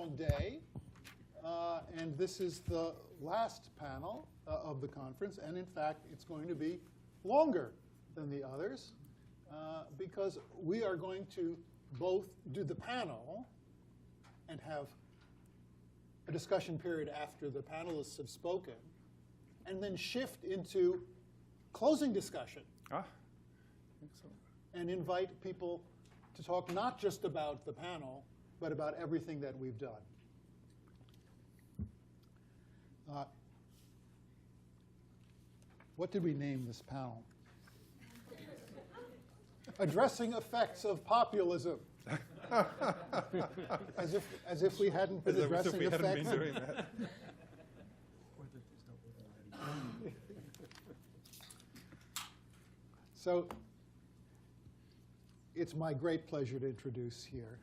long day, and this is the last panel of the conference. And in fact, it's going to be longer than the others because we are going to both do the panel and have a discussion period after the panelists have spoken, and then shift into closing discussion. Excellent. And invite people to talk not just about the panel, but about everything that we've done. What did we name this panel? Addressing effects of populism. as if we hadn't been addressing effects. Hadn't been doing that. So it's my great pleasure to introduce here,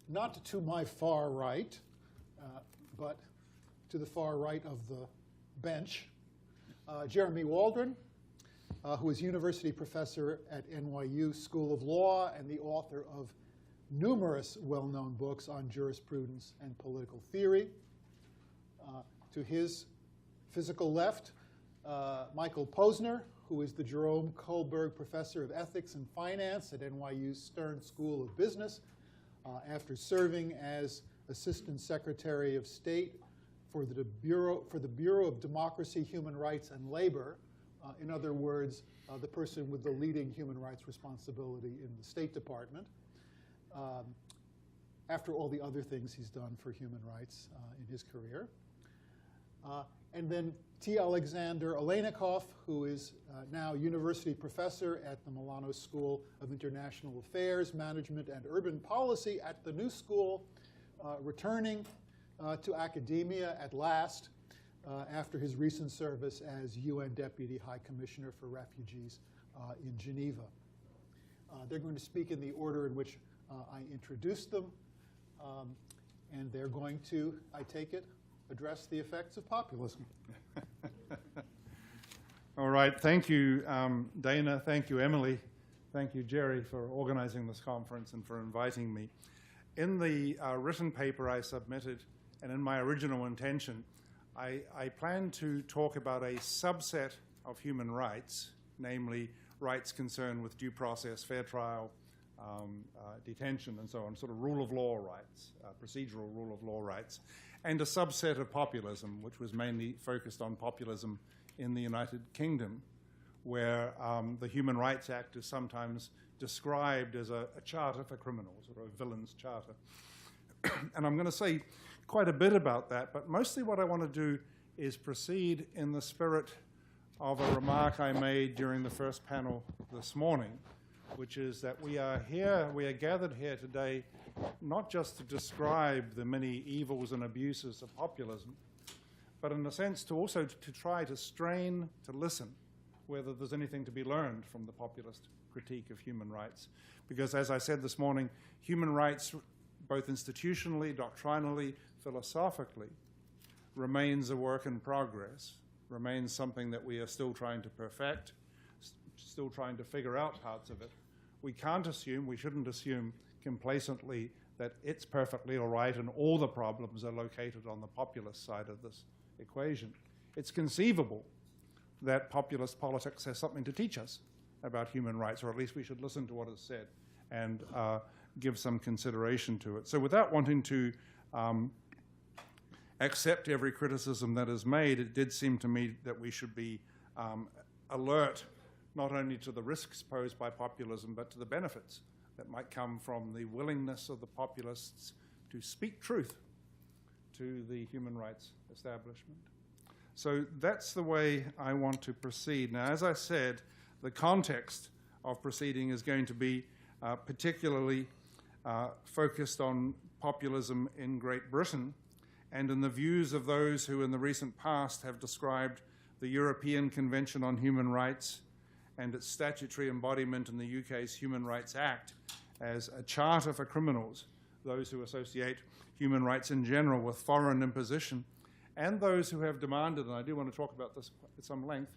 not to my far right, but to the far right of the bench, Jeremy Waldron, who is university professor at NYU School of Law and the author of numerous well-known books on jurisprudence and political theory. To his physical left, Michael Posner, who is the Jerome Kohlberg Professor of Ethics and Finance at NYU's Stern School of Business, after serving as Assistant Secretary of State for the Bureau of Democracy, Human Rights, and Labor. In other words, the person with the leading human rights responsibility in the State Department, after all the other things he's done for human rights in his career. And then T. Alexander Aleinikoff, who is now university professor at the Milano School of International Affairs, Management, and Urban Policy at the New School, returning to academia at last after his recent service as UN Deputy High Commissioner for Refugees in Geneva. They're going to speak in the order in which I introduced them, and they're going to, I take it, address the effects of populism. All right. Thank you, Dana. Thank you, Emily. Thank you, Jerry, for organizing this conference and for inviting me. In the written paper I submitted, and in my original intention, I plan to talk about a subset of human rights, namely rights concerned with due process, fair trial, detention, and so on, sort of rule of law rights, procedural rule of law rights, and a subset of populism, which was mainly focused on populism in the United Kingdom, where the Human Rights Act is sometimes described as a charter for criminals, or a villain's charter. And I'm going to say quite a bit about that, but mostly what I want to do is proceed in the spirit of a remark I made during the first panel this morning, which is that we are gathered here today not just to describe the many evils and abuses of populism, but in a sense to also to try to strain to listen whether there's anything to be learned from the populist critique of human rights. Because as I said this morning, human rights, both institutionally, doctrinally, philosophically, remains a work in progress, remains something that we are still trying to perfect, still trying to figure out parts of it. We can't assume, we shouldn't assume complacently that it's perfectly all right and all the problems are located on the populist side of this equation. It's conceivable that populist politics has something to teach us about human rights, or at least we should listen to what is said and give some consideration to it. So without wanting to accept every criticism that is made, it did seem to me that we should be alert not only to the risks posed by populism, but to the benefits that might come from the willingness of the populists to speak truth to the human rights establishment. So that's the way I want to proceed. Now, as I said, the context of proceeding is going to be particularly focused on populism in Great Britain and in the views of those who in the recent past have described the European Convention on Human Rights and its statutory embodiment in the UK's Human Rights Act as a charter for criminals, those who associate human rights in general with foreign imposition, and those who have demanded, and I do want to talk about this at some length,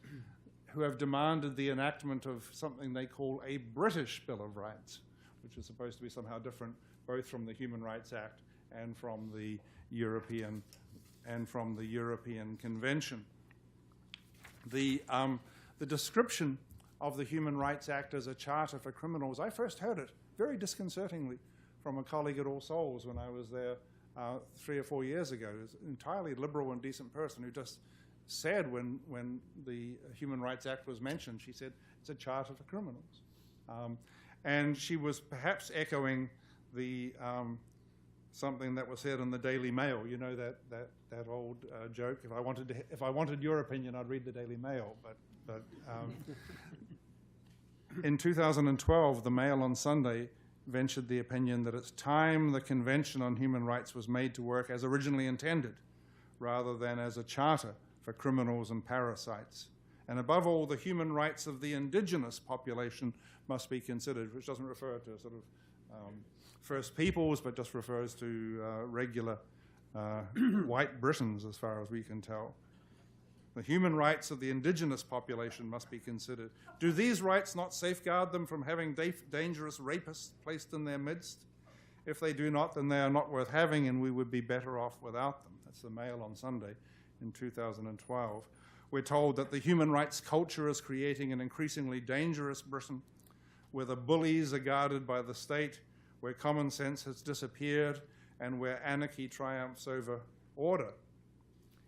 who have demanded the enactment of something they call a British Bill of Rights, which is supposed to be somehow different both from the Human Rights Act and from the European Convention. The description of the Human Rights Act as a charter for criminals, I first heard it very disconcertingly from a colleague at All Souls when I was there 3 or 4 years ago. He was an entirely liberal and decent person who just said when the Human Rights Act was mentioned, she said, it's a charter for criminals. And she was perhaps echoing the something that was said in the Daily Mail. You know that old joke. If I wanted your opinion, I'd read the Daily Mail. But in 2012, the Mail on Sunday ventured the opinion that it's time the Convention on Human Rights was made to work as originally intended, rather than as a charter for criminals and parasites. And above all, the human rights of the indigenous population must be considered, which doesn't refer to sort of First Peoples, but just refers to regular white Britons, as far as we can tell. The human rights of the indigenous population must be considered. Do these rights not safeguard them from having dangerous rapists placed in their midst? If they do not, then they are not worth having, and we would be better off without them. That's the Mail on Sunday in 2012. We're told that the human rights culture is creating an increasingly dangerous Britain, where the bullies are guarded by the state, where common sense has disappeared, and where anarchy triumphs over order.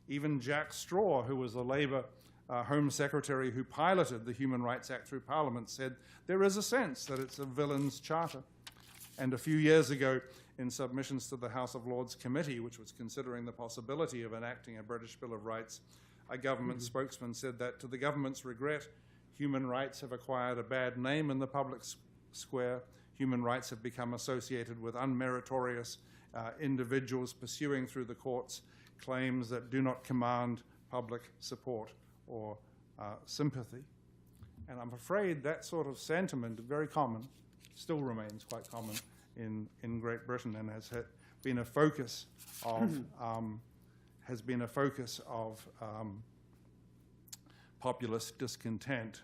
Even Jack Straw, who was the Labour Home Secretary who piloted the Human Rights Act through Parliament, said there is a sense that it's a villain's charter. And a few years ago, in submissions to the House of Lords Committee, which was considering the possibility of enacting a British Bill of Rights, a government spokesman said that, to the government's regret, human rights have acquired a bad name in the public square. Human rights have become associated with unmeritorious individuals pursuing through the courts claims that do not command public support or sympathy. And I'm afraid that sort of sentiment, very common, still remains quite common in Great Britain, and has been a focus of populist discontent.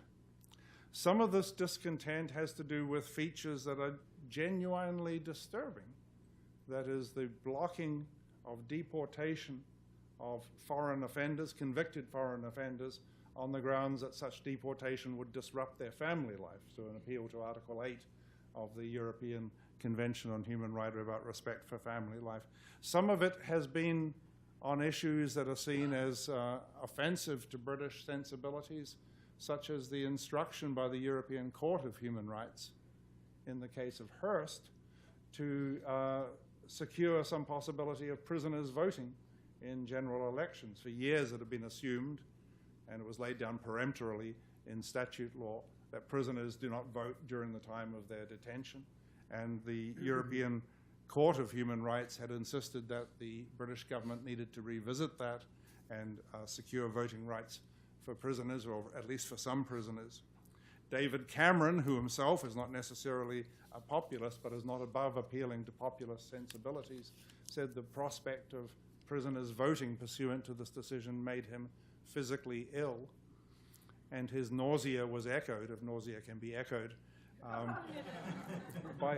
Some of this discontent has to do with features that are genuinely disturbing. That is, the blocking of deportation of foreign offenders, convicted foreign offenders, on the grounds that such deportation would disrupt their family life, so an appeal to Article 8 of the European Convention on Human Rights about respect for family life. Some of it has been on issues that are seen as offensive to British sensibilities, such as the instruction by the European Court of Human Rights, in the case of Hearst, to secure some possibility of prisoners voting in general elections. For years it had been assumed, and it was laid down peremptorily in statute law, that prisoners do not vote during the time of their detention. And the European Court of Human Rights had insisted that the British government needed to revisit that and secure voting rights for prisoners, or at least for some prisoners. David Cameron, who himself is not necessarily a populist, but is not above appealing to populist sensibilities, said the prospect of prisoners voting pursuant to this decision made him physically ill, and his nausea was echoed, if nausea can be echoed, by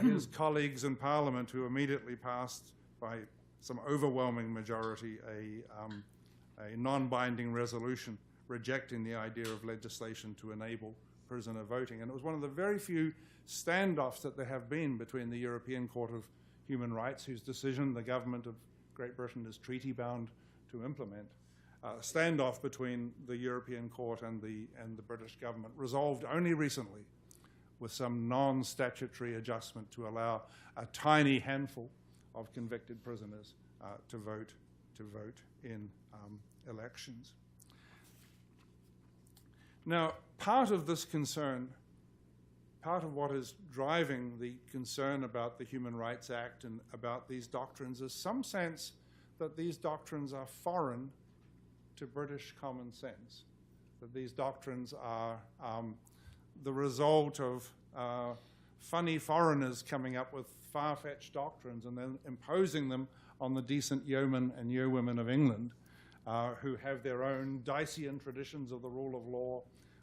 his colleagues in Parliament, who immediately passed, by some overwhelming majority, a non-binding resolution rejecting the idea of legislation to enable prisoner voting. And it was one of the very few standoffs that there have been between the European Court of Human Rights, whose decision the government of Great Britain is treaty-bound to implement, standoff between the European Court and the British government, resolved only recently with some non-statutory adjustment to allow a tiny handful of convicted prisoners to vote in elections. Now, part of this concern, part of what is driving the concern about the Human Rights Act and about these doctrines is some sense that these doctrines are foreign to British common sense, that these doctrines are the result of funny foreigners coming up with far-fetched doctrines and then imposing them on the decent yeomen and yeowomen of England, who have their own Dycean traditions of the rule of law,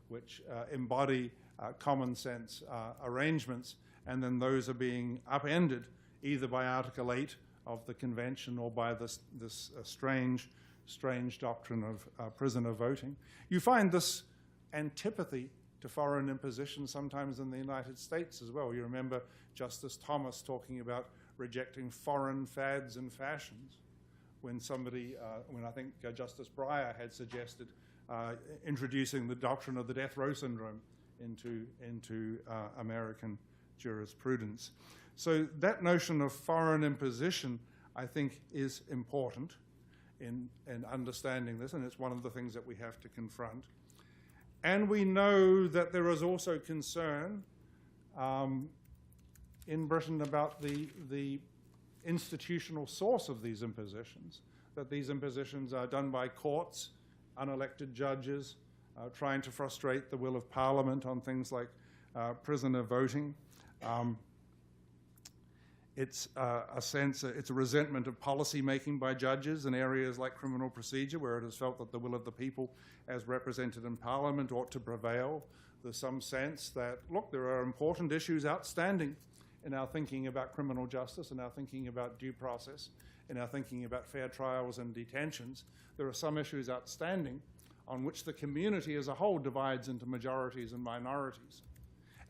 which embody common sense arrangements, and then those are being upended either by Article 8 of the Convention or by this strange doctrine of prisoner voting. You find this antipathy to foreign imposition sometimes in the United States as well. You remember Justice Thomas talking about rejecting foreign fads and fashions when when I think Justice Breyer had suggested introducing the doctrine of the death row syndrome into American jurisprudence. So that notion of foreign imposition, I think, is important in understanding this, and it's one of the things that we have to confront. And we know that there is also concern in Britain about the institutional source of these impositions, that these impositions are done by courts, unelected judges, trying to frustrate the will of Parliament on things like prisoner voting. It's it's a resentment of policy making by judges in areas like criminal procedure, where it is felt that the will of the people as represented in Parliament ought to prevail. There's some sense that, look, there are important issues outstanding in our thinking about criminal justice, in our thinking about due process, in our thinking about fair trials and detentions. There are some issues outstanding on which the community as a whole divides into majorities and minorities,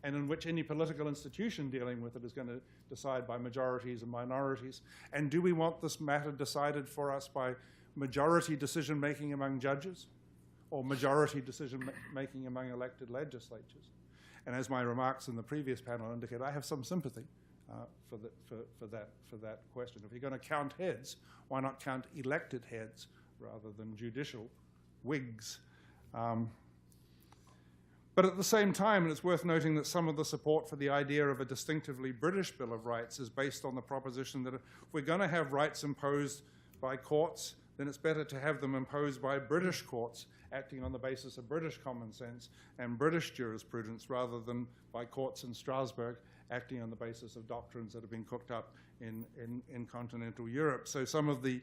and in which any political institution dealing with it is going to decide by majorities and minorities. And do we want this matter decided for us by majority decision-making among judges or majority decision-making among elected legislatures? And as my remarks in the previous panel indicate, I have some sympathy for that question. If you're going to count heads, why not count elected heads rather than judicial wigs? But at the same time, and it's worth noting that some of the support for the idea of a distinctively British Bill of Rights is based on the proposition that if we're going to have rights imposed by courts, then it's better to have them imposed by British courts acting on the basis of British common sense and British jurisprudence, rather than by courts in Strasbourg acting on the basis of doctrines that have been cooked up in continental Europe. So some of the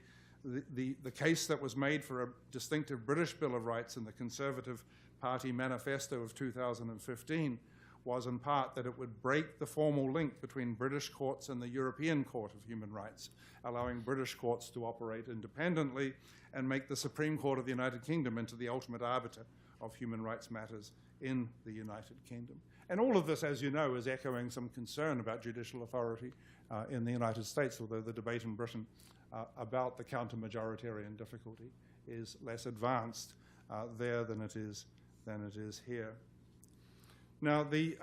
case that was made for a distinctive British Bill of Rights in the Conservative Party manifesto of 2015 was in part that it would break the formal link between British courts and the European Court of Human Rights, allowing British courts to operate independently and make the Supreme Court of the United Kingdom into the ultimate arbiter of human rights matters in the United Kingdom. And all of this, as you know, is echoing some concern about judicial authority in the United States, although the debate in Britain about the counter-majoritarian difficulty is less advanced there than it is here. Now, the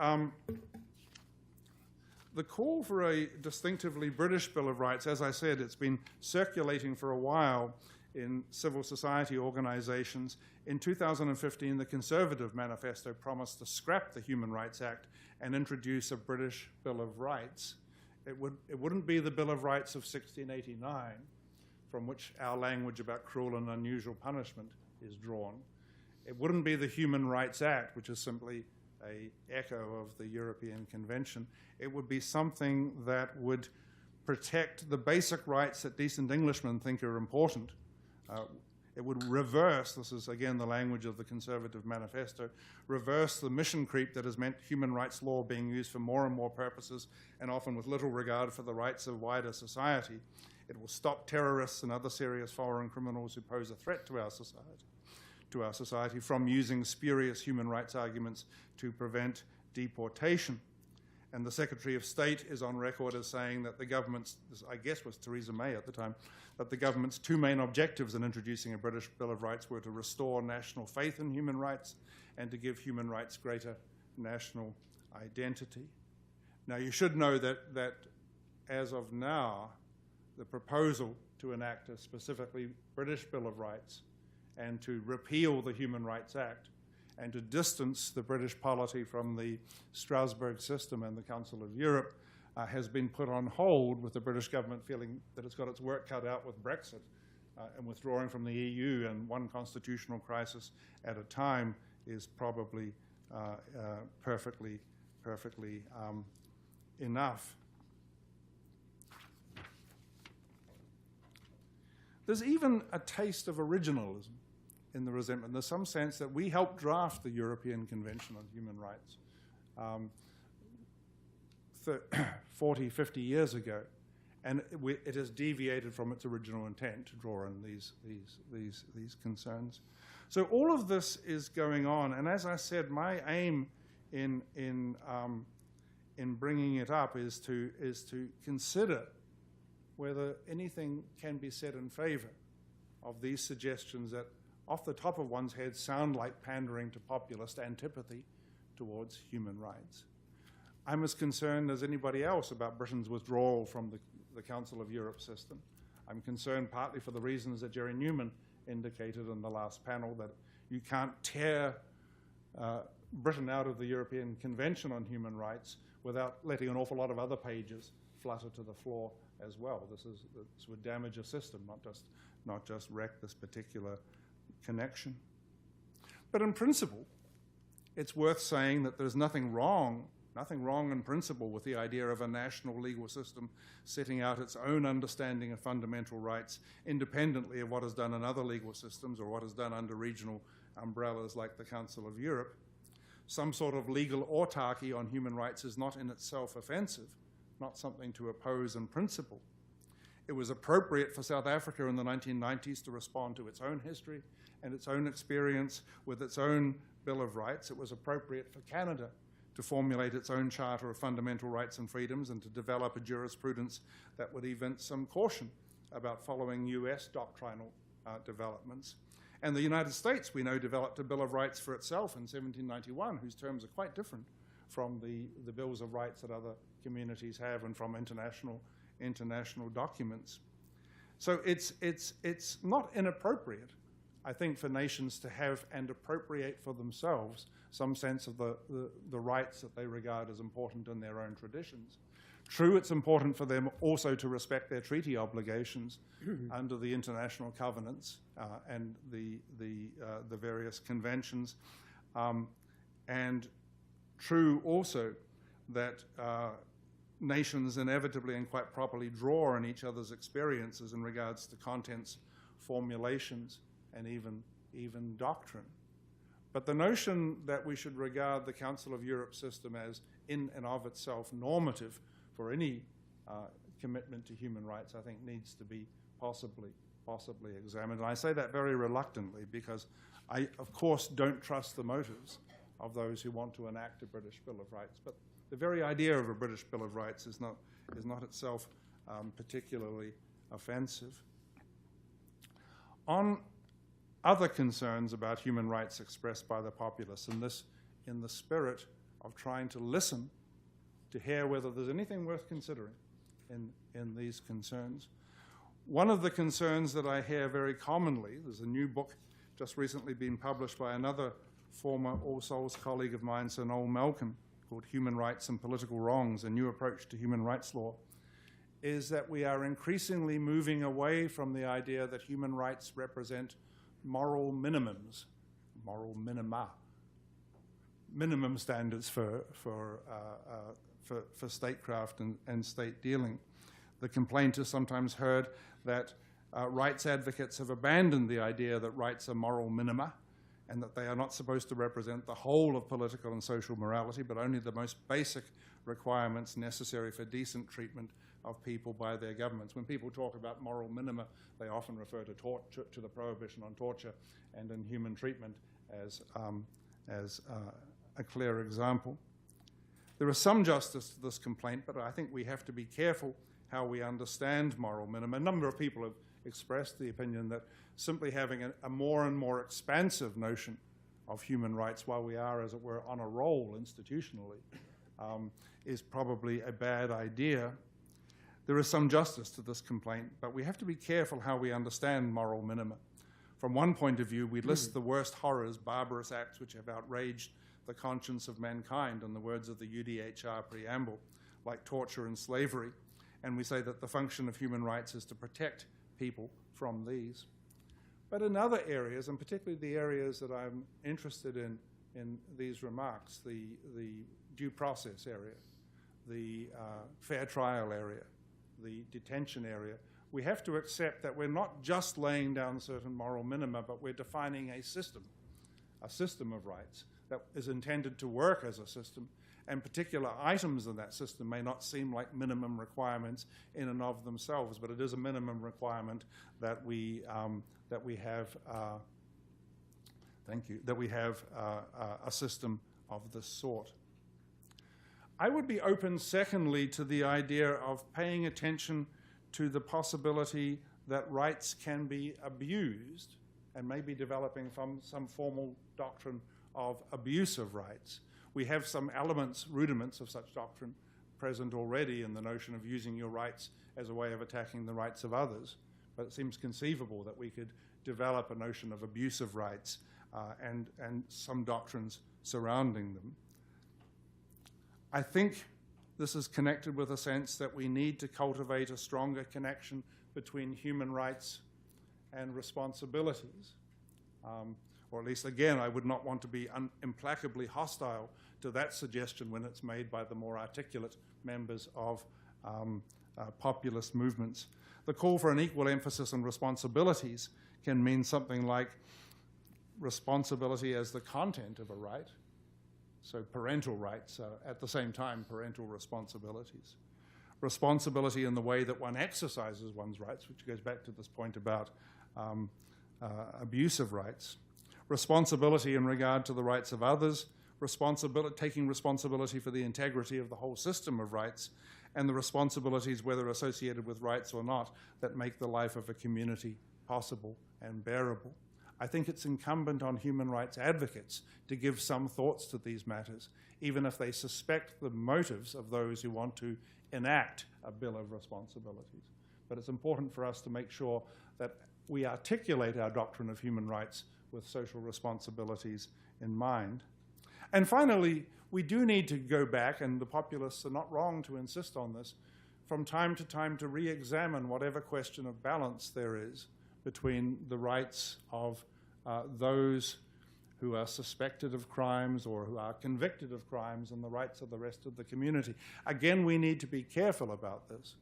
call for a distinctively British Bill of Rights, as I said, it's been circulating for a while in civil society organizations. In 2015, the Conservative Manifesto promised to scrap the Human Rights Act and introduce a British Bill of Rights. It wouldn't be the Bill of Rights of 1689, from which our language about cruel and unusual punishment is drawn. It wouldn't be the Human Rights Act, which is simply an echo of the European Convention. It would be something that would protect the basic rights that decent Englishmen think are important. It would reverse, this is again the language of the Conservative Manifesto, reverse the mission creep that has meant human rights law being used for more and more purposes and often with little regard for the rights of wider society. It will stop terrorists and other serious foreign criminals who pose a threat to our society from using spurious human rights arguments to prevent deportation. And the Secretary of State is on record as saying that the government's, this I guess was Theresa May at the time, that the government's two main objectives in introducing a British Bill of Rights were to restore national faith in human rights and to give human rights greater national identity. Now, you should know that as of now, the proposal to enact a specifically British Bill of Rights and to repeal the Human Rights Act and to distance the British polity from the Strasbourg system and the Council of Europe has been put on hold, with the British government feeling that it's got its work cut out with Brexit and withdrawing from the EU, and one constitutional crisis at a time is probably perfectly enough. There's even a taste of originalism in the resentment. There's some sense that we helped draft the European Convention on Human Rights. 40, 50 years ago, and it has deviated from its original intent to draw in these concerns. So all of this is going on, and as I said, my aim in bringing it up is to consider whether anything can be said in favor of these suggestions that, off the top of one's head, sound like pandering to populist antipathy towards human rights. I'm as concerned as anybody else about Britain's withdrawal from the Council of Europe system. I'm concerned partly for the reasons that Jerry Neuman indicated in the last panel, that you can't tear Britain out of the European Convention on Human Rights without letting an awful lot of other pages flutter to the floor as well. This would damage a system, not just wreck this particular connection. But in principle, it's worth saying that there's nothing wrong in principle with the idea of a national legal system setting out its own understanding of fundamental rights independently of what is done in other legal systems or what is done under regional umbrellas like the Council of Europe. Some sort of legal autarky on human rights is not in itself offensive, not something to oppose in principle. It was appropriate for South Africa in the 1990s to respond to its own history and its own experience with its own Bill of Rights. It was appropriate for Canada to formulate its own Charter of Fundamental Rights and Freedoms and to develop a jurisprudence that would evince some caution about following US doctrinal developments. And the United States, we know, developed a Bill of Rights for itself in 1791, whose terms are quite different from the Bills of Rights that other communities have and from international documents. So it's not inappropriate, I think, for nations to have and appropriate for themselves some sense of the rights that they regard as important in their own traditions. True, it's important for them also to respect their treaty obligations under the international covenants and the various conventions. And true also that nations inevitably and quite properly draw on each other's experiences in regards to contents, formulations, and even doctrine. But the notion that we should regard the Council of Europe system as in and of itself normative for any commitment to human rights, I think, needs to be possibly examined. And I say that very reluctantly because I, of course, don't trust the motives of those who want to enact a British Bill of Rights. But the very idea of a British Bill of Rights is not itself particularly offensive. On other concerns about human rights expressed by the populace, and this in the spirit of trying to listen to hear whether there's anything worth considering in these concerns. One of the concerns that I hear very commonly, there's a new book just recently been published by another former All Souls colleague of mine, Sir Noel Malcolm, called Human Rights and Political Wrongs, a New Approach to Human Rights Law, is that we are increasingly moving away from the idea that human rights represent moral minimums, moral minima, minimum standards for statecraft and state dealing. The complaint is sometimes heard that rights advocates have abandoned the idea that rights are moral minima and that they are not supposed to represent the whole of political and social morality, but only the most basic requirements necessary for decent treatment of people by their governments. When people talk about moral minima, they often refer to torture, to the prohibition on torture and inhuman treatment as a clear example. There is some justice to this complaint, but I think we have to be careful how we understand moral minima. A number of people have expressed the opinion that simply having a more and more expansive notion of human rights while we are, as it were, on a roll institutionally is probably a bad idea. There is some justice to this complaint, but we have to be careful how we understand moral minima. From one point of view, we list the worst horrors, barbarous acts which have outraged the conscience of mankind, in the words of the UDHR preamble, like torture and slavery, and we say that the function of human rights is to protect people from these. But in other areas, and particularly the areas that I'm interested in these remarks, the due process area, the fair trial area, the detention area, we have to accept that we're not just laying down certain moral minima, but we're defining a system of rights that is intended to work as a system and particular items in that system may not seem like minimum requirements in and of themselves, but it is a minimum requirement that we have. Thank you. That we have a system of this sort. I would be open, secondly, to the idea of paying attention to the possibility that rights can be abused, and maybe developing from some formal doctrine of abuse of rights. We have some elements, rudiments of such doctrine present already in the notion of using your rights as a way of attacking the rights of others, but it seems conceivable that we could develop a notion of abuse of rights and some doctrines surrounding them. I think this is connected with a sense that we need to cultivate a stronger connection between human rights and responsibilities. Or at least, again, I would not want to be implacably hostile to that suggestion when it's made by the more articulate members of populist movements. The call for an equal emphasis on responsibilities can mean something like responsibility as the content of a right, so parental rights are at the same time parental responsibilities. Responsibility in the way that one exercises one's rights, which goes back to this point about abuse of rights. Responsibility in regard to the rights of others, taking responsibility for the integrity of the whole system of rights, and the responsibilities, whether associated with rights or not, that make the life of a community possible and bearable. I think it's incumbent on human rights advocates to give some thoughts to these matters, even if they suspect the motives of those who want to enact a bill of responsibilities. But it's important for us to make sure that we articulate our doctrine of human rights with social responsibilities in mind. And finally, we do need to go back, and the populists are not wrong to insist on this, from time to time to re-examine whatever question of balance there is between the rights of those who are suspected of crimes or who are convicted of crimes and the rights of the rest of the community. Again, we need to be careful about this,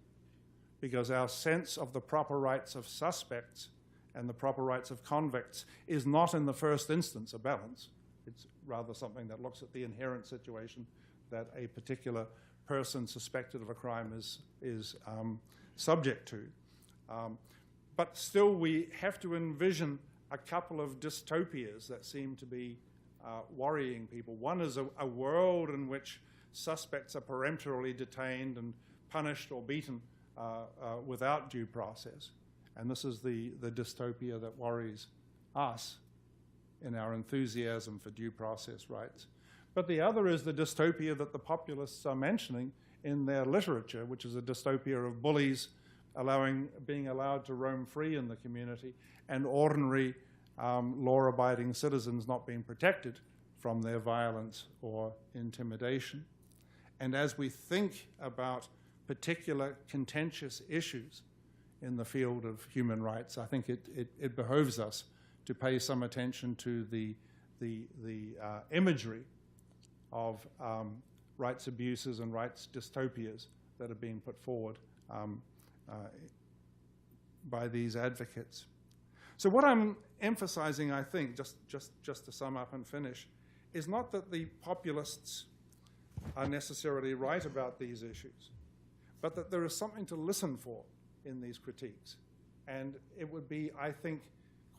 because our sense of the proper rights of suspects and the proper rights of convicts is not in the first instance a balance. It's rather something that looks at the inherent situation that a particular person suspected of a crime is subject to. But still, we have to envision a couple of dystopias that seem to be worrying people. One is a world in which suspects are peremptorily detained and punished or beaten without due process. And this is the dystopia that worries us in our enthusiasm for due process rights. But the other is the dystopia that the populists are mentioning in their literature, which is a dystopia of bullies being allowed to roam free in the community, and ordinary law-abiding citizens not being protected from their violence or intimidation. And as we think about particular contentious issues in the field of human rights, I think it behoves us to pay some attention to the imagery of rights abuses and rights dystopias that are being put forward by these advocates. So what I'm emphasizing, I think, just to sum up and finish, is not that the populists are necessarily right about these issues, but that there is something to listen for in these critiques. And it would be, I think,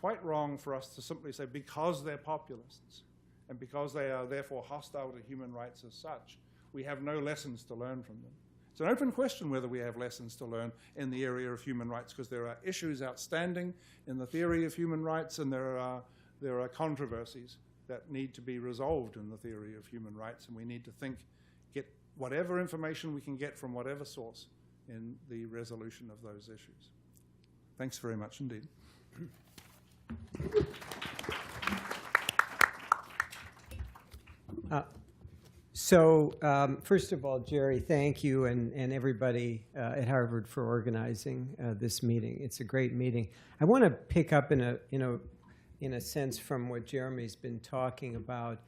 quite wrong for us to simply say, because they're populists and because they are therefore hostile to human rights as such, we have no lessons to learn from them. It's an open question whether we have lessons to learn in the area of human rights, because there are issues outstanding in the theory of human rights, and there are controversies that need to be resolved in the theory of human rights, and we need to get whatever information we can get from whatever source in the resolution of those issues. Thanks very much indeed. First of all, Jerry, thank you and everybody at Harvard for organizing this meeting. It's a great meeting. I want to pick up in a sense from what Jeremy's been talking about,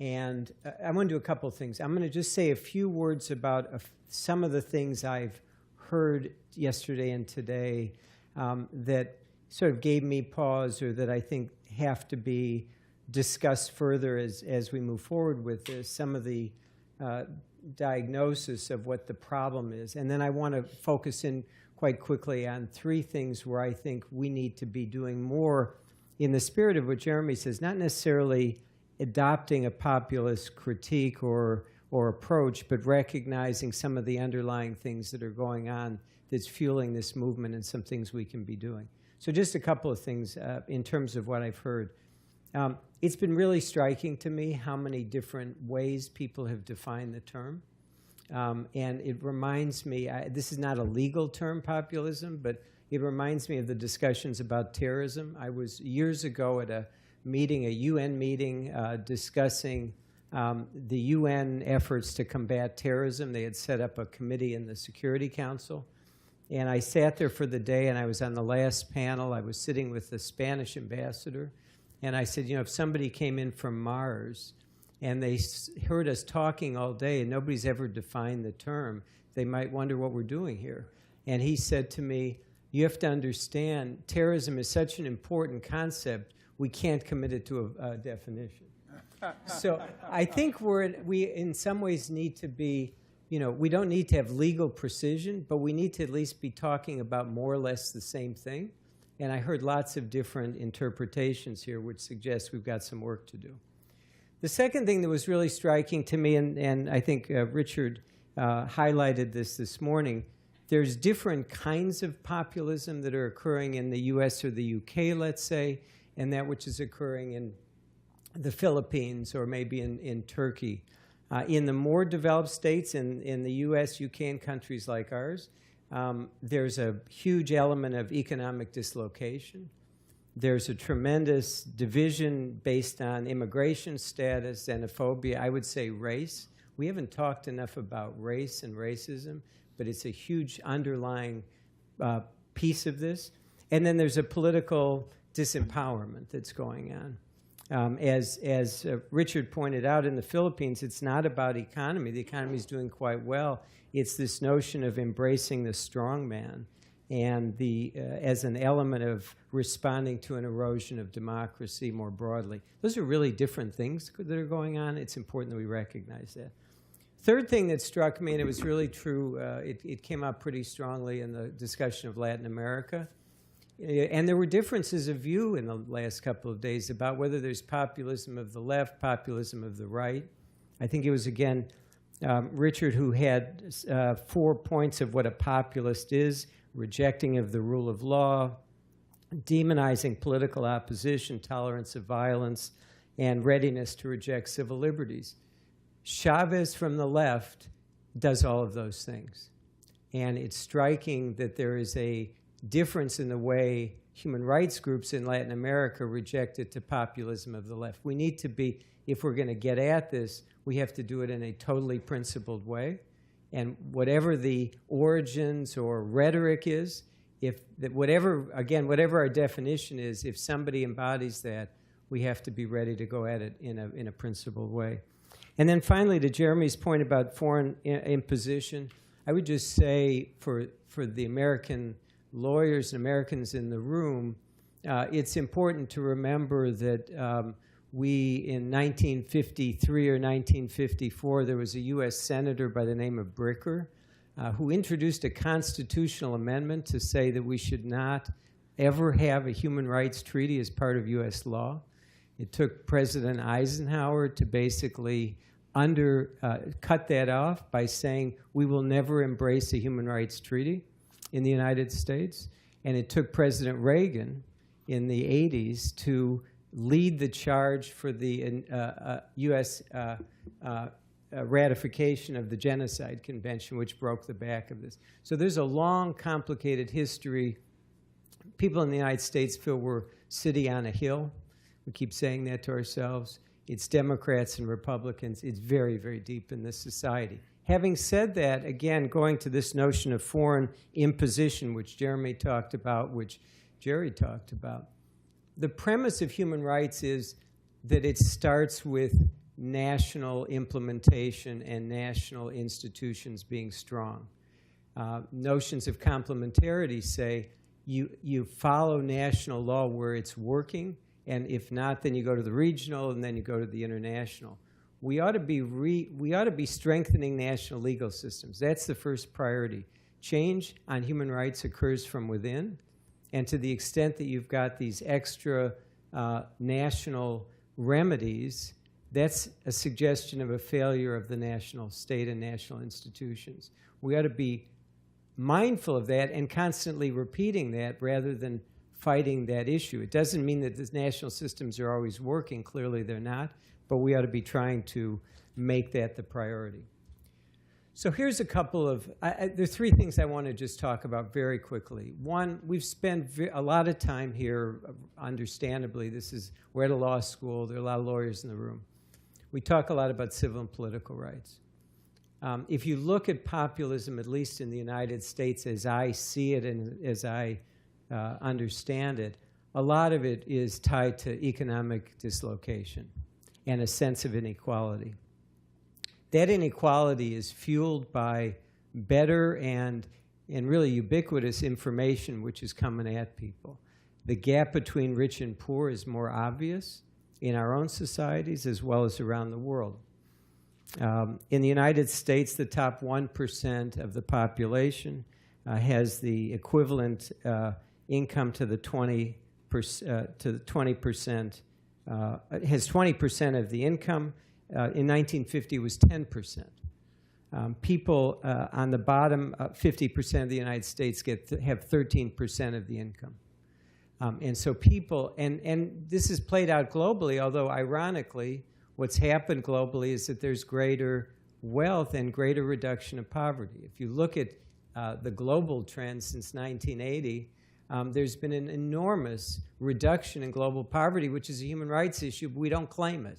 and I want to do a couple of things. I'm going to just say a few words about some of the things I've heard yesterday and today that sort of gave me pause, or that I think have to be discussed further as we move forward with this. Some of the diagnosis of what the problem is. And then I want to focus in quite quickly on three things where I think we need to be doing more in the spirit of what Jeremy says, not necessarily adopting a populist critique or approach, but recognizing some of the underlying things that are going on that's fueling this movement and some things we can be doing. So just a couple of things in terms of what I've heard. It's been really striking to me how many different ways people have defined the term. And it reminds me, this is not a legal term, populism, but it reminds me of the discussions about terrorism. I was years ago at a meeting, a UN meeting, discussing the UN efforts to combat terrorism. They had set up a committee in the Security Council. And I sat there for the day, and I was on the last panel. I was sitting with the Spanish ambassador. And I said, you know, if somebody came in from Mars and they heard us talking all day and nobody's ever defined the term, they might wonder what we're doing here. And he said to me, you have to understand, terrorism is such an important concept, we can't commit it to a definition. So I think we in some ways need to be, you know, we don't need to have legal precision, but we need to at least be talking about more or less the same thing. And I heard lots of different interpretations here, which suggests we've got some work to do. The second thing that was really striking to me, and I think Richard highlighted this morning, there's different kinds of populism that are occurring in the US or the UK, let's say, and that which is occurring in the Philippines or maybe in Turkey. In the more developed states, in the US, UK, and countries like ours, there's a huge element of economic dislocation. There's a tremendous division based on immigration status, xenophobia, I would say race. We haven't talked enough about race and racism, but it's a huge underlying piece of this. And then there's a political disempowerment that's going on. As Richard pointed out, in the Philippines, it's not about economy. The economy is doing quite well. It's this notion of embracing the strong man and as an element of responding to an erosion of democracy more broadly. Those are really different things that are going on. It's important that we recognize that. Third thing that struck me, and it was really true, it came out pretty strongly in the discussion of Latin America. And there were differences of view in the last couple of days about whether there's populism of the left, populism of the right. I think it was, again, Richard who had 4 points of what a populist is: rejecting of the rule of law, demonizing political opposition, tolerance of violence, and readiness to reject civil liberties. Chavez from the left does all of those things. And it's striking that there is a difference in the way human rights groups in Latin America reject it to populism of the left. We need to be, if we're going to get at this, we have to do it in a totally principled way. And whatever the origins or rhetoric is, whatever our definition is, if somebody embodies that, we have to be ready to go at it in a principled way. And then finally, to Jeremy's point about foreign imposition, I would just say for the American lawyers and Americans in the room, it's important to remember that we, in 1953 or 1954, there was a U.S. senator by the name of Bricker who introduced a constitutional amendment to say that we should not ever have a human rights treaty as part of U.S. law. It took President Eisenhower to basically cut that off by saying we will never embrace a human rights treaty in the United States. And it took President Reagan in the 80s to lead the charge for the U.S. Ratification of the Genocide Convention, which broke the back of this. So there's a long, complicated history. People in the United States feel we're city on a hill. We keep saying that to ourselves. It's Democrats and Republicans. It's very, very deep in this society. Having said that, again, going to this notion of foreign imposition, which Jeremy talked about, which Jerry talked about, the premise of human rights is that it starts with national implementation and national institutions being strong. Notions of complementarity say you follow national law where it's working, and if not, then you go to the regional, and then you go to the international. we ought to be strengthening national legal systems. That's the first priority. Change on human rights occurs from within, and to the extent that you've got these extra national remedies, that's a suggestion of a failure of the national state and national institutions. We ought to be mindful of that and constantly repeating that rather than fighting that issue. It doesn't mean that the national systems are always working. Clearly they're not, but we ought to be trying to make that the priority. So here's a couple of, there are three things I want to just talk about very quickly. One, we've spent a lot of time here, understandably. We're at a law school. There are a lot of lawyers in the room. We talk a lot about civil and political rights. If you look at populism, at least in the United States, as I see it and as I understand it, a lot of it is tied to economic dislocation and a sense of inequality. That inequality is fueled by better and really ubiquitous information which is coming at people. The gap between rich and poor is more obvious in our own societies as well as around the world. In the United States, the top 1% of the population has the equivalent income to the 20%, has 20% of the income. In 1950, it was 10%. People on the bottom 50% of the United States have 13% of the income. And so people, and this is played out globally, although ironically, what's happened globally is that there's greater wealth and greater reduction of poverty. If you look at the global trend since 1980, there's been an enormous reduction in global poverty, which is a human rights issue, but we don't claim it.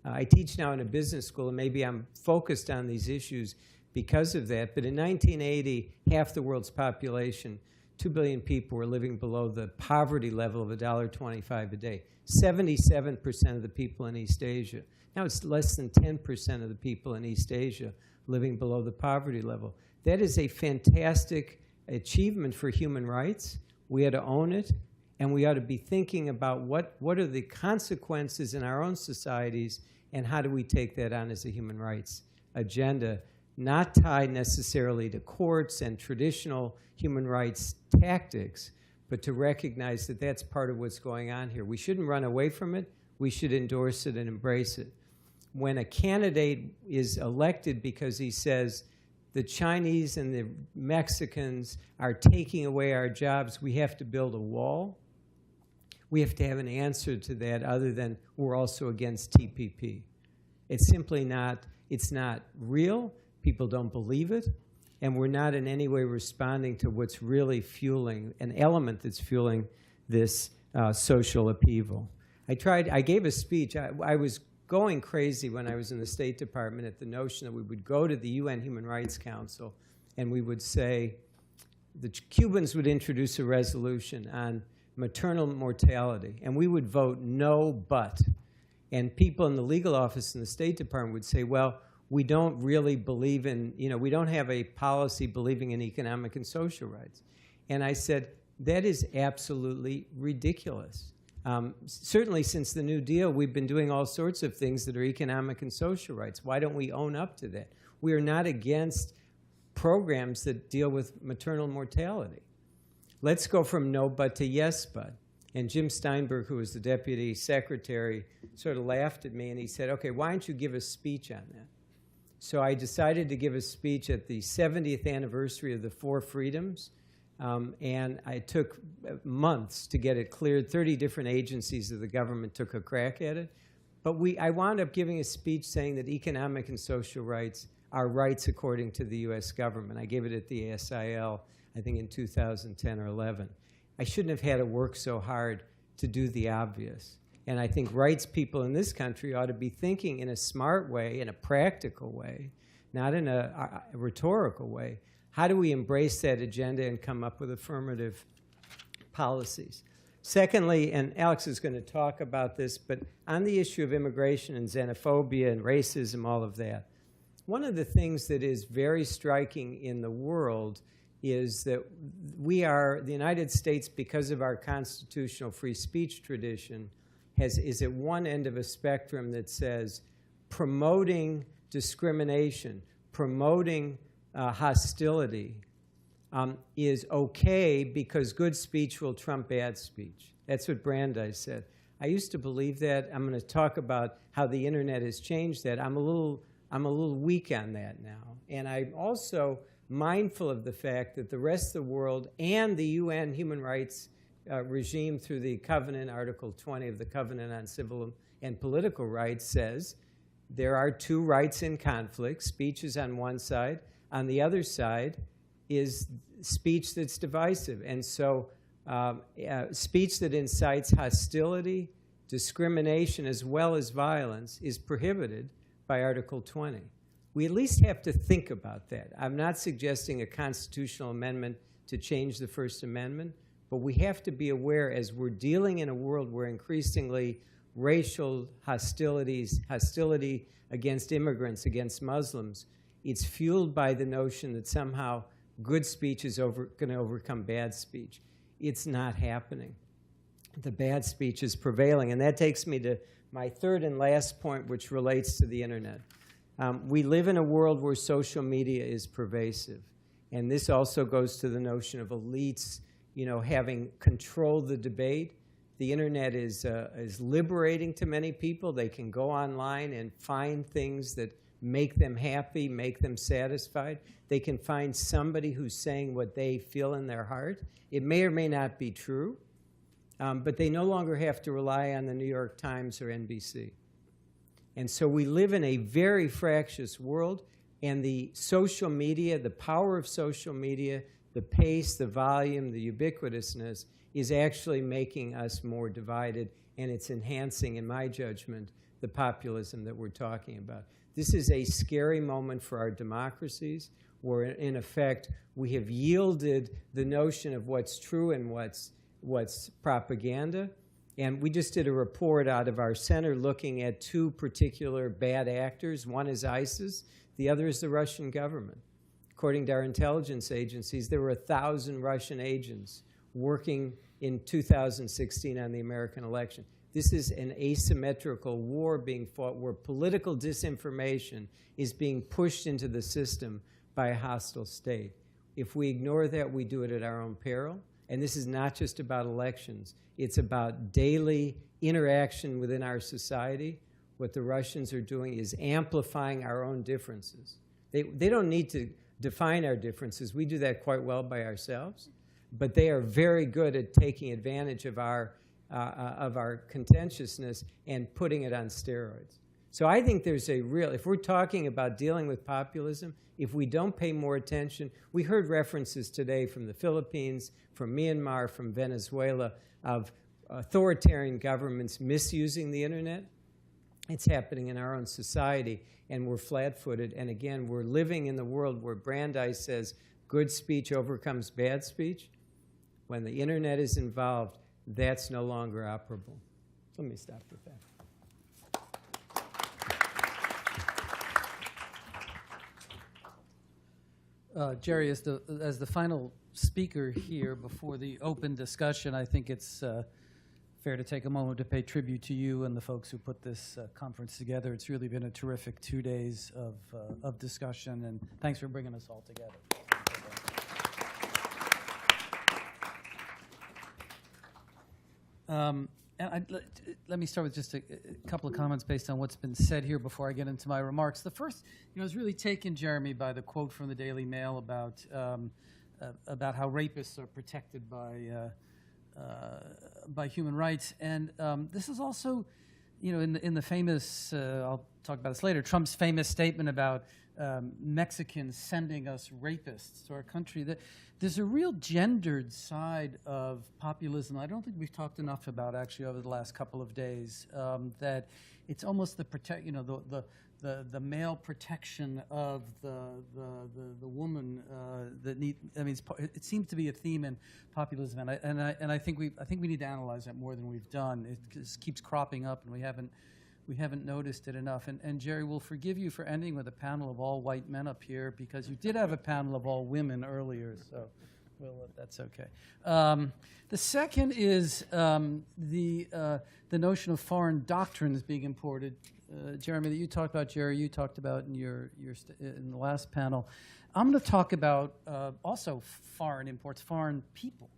I teach now in a business school, and maybe I'm focused on these issues because of that, but in 1980, half the world's population, 2 billion people, were living below the poverty level of $1.25 a day. 77% of the people in East Asia. Now it's less than 10% of the people in East Asia living below the poverty level. That is a fantastic achievement for human rights. We ought to own it, and we ought to be thinking about what are the consequences in our own societies and how do we take that on as a human rights agenda, not tied necessarily to courts and traditional human rights tactics, but to recognize that that's part of what's going on here. We shouldn't run away from it. We should endorse it and embrace it. When a candidate is elected because he says the Chinese and the Mexicans are taking away our jobs, we have to build a wall, we have to have an answer to that other than we're also against TPP. It's simply not, it's not real. People don't believe it. And we're not in any way responding to what's really fueling, an element that's fueling this social upheaval. I gave a speech. I was going crazy when I was in the State Department at the notion that we would go to the UN Human Rights Council and we would say, the Cubans would introduce a resolution on maternal mortality, and we would vote no, but. And people in the legal office in the State Department would say, well, we don't really believe in, we don't have a policy believing in economic and social rights. And I said, that is absolutely ridiculous. Certainly since the New Deal, we've been doing all sorts of things that are economic and social rights. Why don't we own up to that? We are not against programs that deal with maternal mortality. Let's go from no but to yes but. And Jim Steinberg, who was the deputy secretary, sort of laughed at me and he said, okay, why don't you give a speech on that? So I decided to give a speech at the 70th anniversary of the Four Freedoms, and I took months to get it cleared. 30 different agencies of the government took a crack at it. But I wound up giving a speech saying that economic and social rights are rights according to the US government. I gave it at the ASIL, I think in 2010 or 11. I shouldn't have had to work so hard to do the obvious. And I think rights people in this country ought to be thinking in a smart way, in a practical way, not in a rhetorical way. How do we embrace that agenda and come up with affirmative policies? Secondly, and Alex is going to talk about this, but on the issue of immigration and xenophobia and racism, all of that, one of the things that is very striking in the world is that the United States, because of our constitutional free speech tradition, is at one end of a spectrum that says promoting discrimination, promoting hostility is okay because good speech will trump bad speech. That's what Brandeis said. I used to believe that. I'm going to talk about how the internet has changed that. I'm a little weak on that now. And I'm also mindful of the fact that the rest of the world and the UN human rights regime through the Covenant, Article 20 of the Covenant on Civil and Political Rights says there are two rights in conflict. Speech is on one side. On the other side is speech that's divisive. And so speech that incites hostility, discrimination, as well as violence is prohibited by Article 20. We at least have to think about that. I'm not suggesting a constitutional amendment to change the First Amendment, but we have to be aware as we're dealing in a world where increasingly racial hostility against immigrants, against Muslims, it's fueled by the notion that somehow good speech is going to overcome bad speech. It's not happening. The bad speech is prevailing. And that takes me to my third and last point, which relates to the internet. We live in a world where social media is pervasive. And this also goes to the notion of elites, having controlled the debate. The internet is liberating to many people. They can go online and find things that make them happy, make them satisfied. They can find somebody who's saying what they feel in their heart. It may or may not be true, but they no longer have to rely on the New York Times or NBC. And so we live in a very fractious world, and the social media, the power of social media, the pace, the volume, the ubiquitousness is actually making us more divided, and it's enhancing, in my judgment, the populism that we're talking about. This is a scary moment for our democracies, where, in effect, we have yielded the notion of what's true and what's propaganda. And we just did a report out of our center looking at two particular bad actors. One is ISIS. The other is the Russian government. According to our intelligence agencies, there were 1,000 Russian agents working in 2016 on the American election. This is an asymmetrical war being fought where political disinformation is being pushed into the system by a hostile state. If we ignore that, we do it at our own peril. And this is not just about elections. It's about daily interaction within our society. What the Russians are doing is amplifying our own differences. They don't need to define our differences. We do that quite well by ourselves. But they are very good at taking advantage of our contentiousness and putting it on steroids. So I think there's a real, if we're talking about dealing with populism, if we don't pay more attention, we heard references today from the Philippines, from Myanmar, from Venezuela, of authoritarian governments misusing the internet. It's happening in our own society, and we're flat-footed. And again, we're living in the world where Brandeis says good speech overcomes bad speech. When the internet is involved, that's no longer operable. Let me stop with that. Jerry, as the final speaker here before the open discussion, I think it's fair to take a moment to pay tribute to you and the folks who put this conference together. It's really been a terrific 2 days of discussion, and thanks for bringing us all together. Let me start with just a couple of comments based on what's been said here before I get into my remarks. The first, is really taken, Jeremy, by the quote from the Daily Mail about how rapists are protected by human rights, and this is also, in the famous, I'll talk about this later, Trump's famous statement about Mexicans sending us rapists to our country. There's a real gendered side of populism I don't think we've talked enough about actually over the last couple of days, that it's almost the male protection of the woman that need. I mean, it seems to be a theme in populism, and I think we need to analyze that more than we've done. It just keeps cropping up, and we haven't noticed it enough. And Jerry, we'll forgive you for ending with a panel of all white men up here because you did have a panel of all women earlier, so that's okay. The second is the notion of foreign doctrines being imported Jeremy, that you talked about, Jerry, you talked about in in the last panel. I'm going to talk about also foreign imports, foreign people.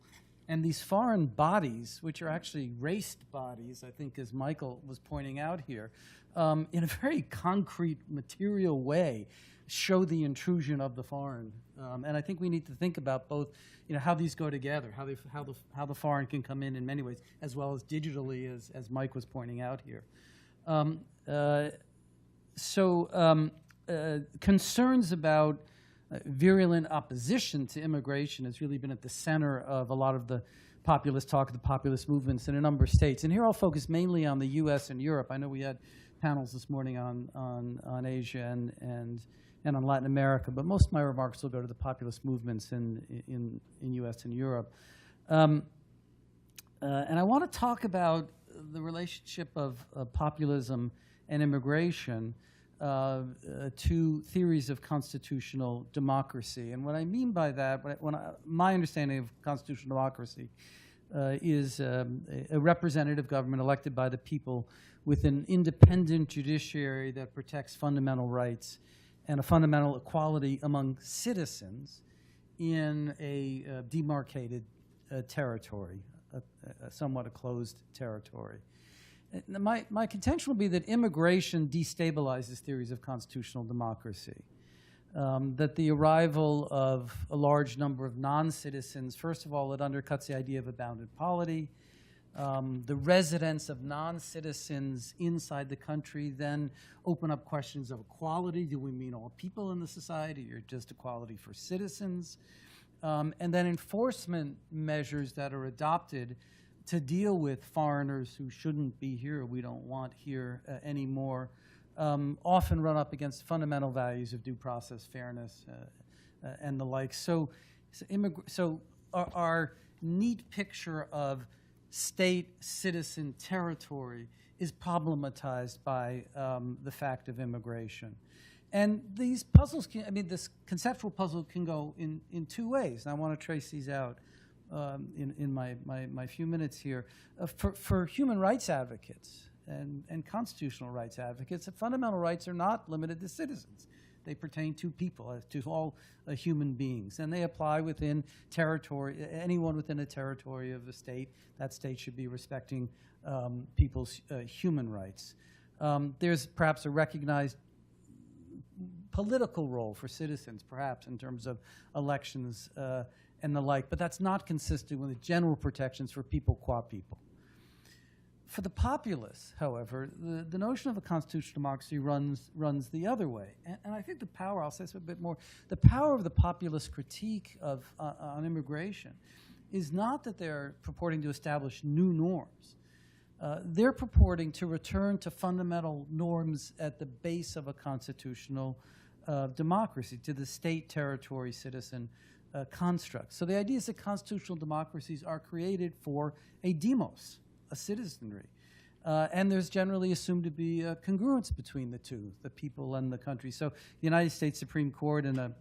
And these foreign bodies, which are actually raced bodies, I think as Michael was pointing out here, in a very concrete, material way, show the intrusion of the foreign. And I think we need to think about both, how these go together, how the foreign can come in many ways, as well as digitally, as Mike was pointing out here. Concerns about virulent opposition to immigration has really been at the center of a lot of the populist talk, the populist movements in a number of states. And here I'll focus mainly on the U.S. and Europe. I know we had panels this morning on Asia and on Latin America, but most of my remarks will go to the populist movements in U.S. and Europe. And I want to talk about the relationship of populism and immigration to theories of constitutional democracy. And what I mean by that, my understanding of constitutional democracy is a representative government elected by the people with an independent judiciary that protects fundamental rights and a fundamental equality among citizens in a demarcated territory, somewhat a closed territory. My contention will be that immigration destabilizes theories of constitutional democracy, that the arrival of a large number of non-citizens, first of all, it undercuts the idea of a bounded polity. The residence of non-citizens inside the country then open up questions of equality. Do we mean all people in the society or just equality for citizens? And then enforcement measures that are adopted to deal with foreigners who shouldn't be here, we don't want here anymore, often run up against fundamental values of due process, fairness, and the like. So our neat picture of state, citizen, territory is problematized by the fact of immigration. And these puzzles, this conceptual puzzle can go in two ways. And I want to trace these out in my few minutes here. For human rights advocates and constitutional rights advocates, fundamental rights are not limited to citizens. They pertain to people, to all human beings, and they apply within territory, anyone within a territory of a state. That state should be respecting people's human rights. There's perhaps a recognized political role for citizens, perhaps in terms of elections and the like, but that's not consistent with the general protections for people qua people. For the populists, however, the notion of a constitutional democracy runs the other way. And I think the power, I'll say this a bit more, the power of the populist critique on immigration is not that they're purporting to establish new norms. They're purporting to return to fundamental norms at the base of a constitutional democracy, to the state, territory, citizen construct. So the idea is that constitutional democracies are created for a demos, a citizenry. And there's generally assumed to be a congruence between the two, the people and the country. So the United States Supreme Court, in an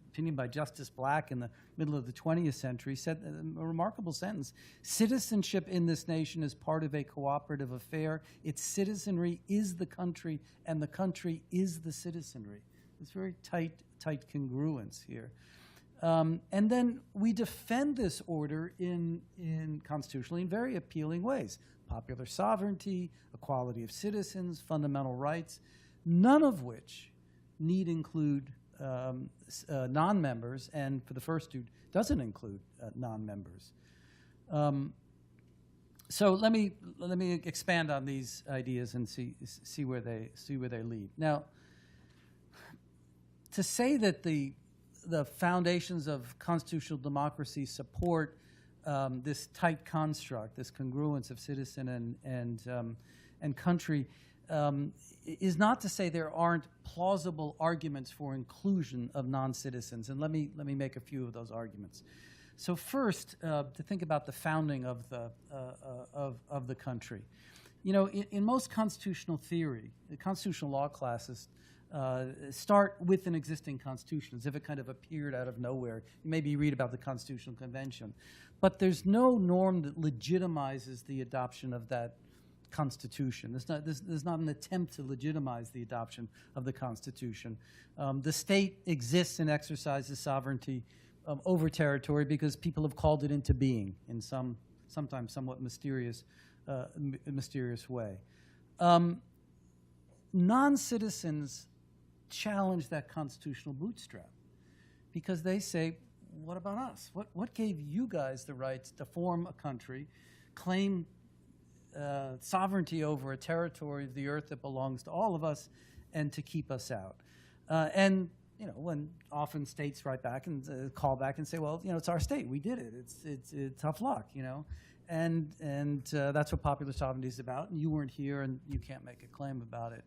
opinion by Justice Black in the middle of the 20th century, said a remarkable sentence: citizenship in this nation is part of a cooperative affair. Its citizenry is the country, and the country is the citizenry. It's very tight congruence here. And then we defend this order constitutionally in very appealing ways. Popular sovereignty, equality of citizens, fundamental rights, none of which need include non-members, and for the first two, doesn't include non-members. So let me expand on these ideas and see where they lead. Now, to say that the foundations of constitutional democracy support this tight construct, this congruence of citizen and country, is not to say there aren't plausible arguments for inclusion of non-citizens. And let me make a few of those arguments. So first, to think about the founding of the country. In most constitutional theory, the constitutional law classes start with an existing constitution, as if it kind of appeared out of nowhere. You maybe read about the Constitutional Convention. But there's no norm that legitimizes the adoption of that constitution. There's not an attempt to legitimize the adoption of the Constitution. The state exists and exercises sovereignty over territory because people have called it into being in sometimes somewhat mysterious way. Non-citizens challenge that constitutional bootstrap because they say, what about us? What gave you guys the rights to form a country, claim sovereignty over a territory of the earth that belongs to all of us, and to keep us out? And when often states write back and call back and say, well, it's our state, we did it. It's tough luck, and that's what popular sovereignty is about. And you weren't here, and you can't make a claim about it.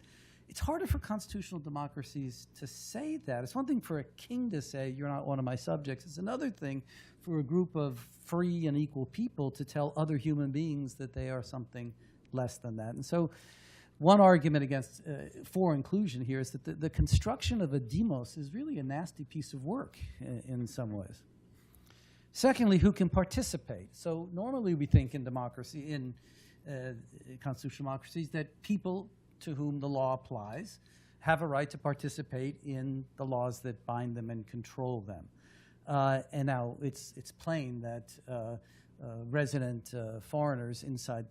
It's harder for constitutional democracies to say that. It's one thing for a king to say, you're not one of my subjects. It's another thing for a group of free and equal people to tell other human beings that they are something less than that. And so one argument for inclusion here is that the construction of a demos is really a nasty piece of work in some ways. Secondly, who can participate? So normally we think in democracy, in constitutional democracies, that people to whom the law applies have a right to participate in the laws that bind them and control them. And now it's plain that resident foreigners inside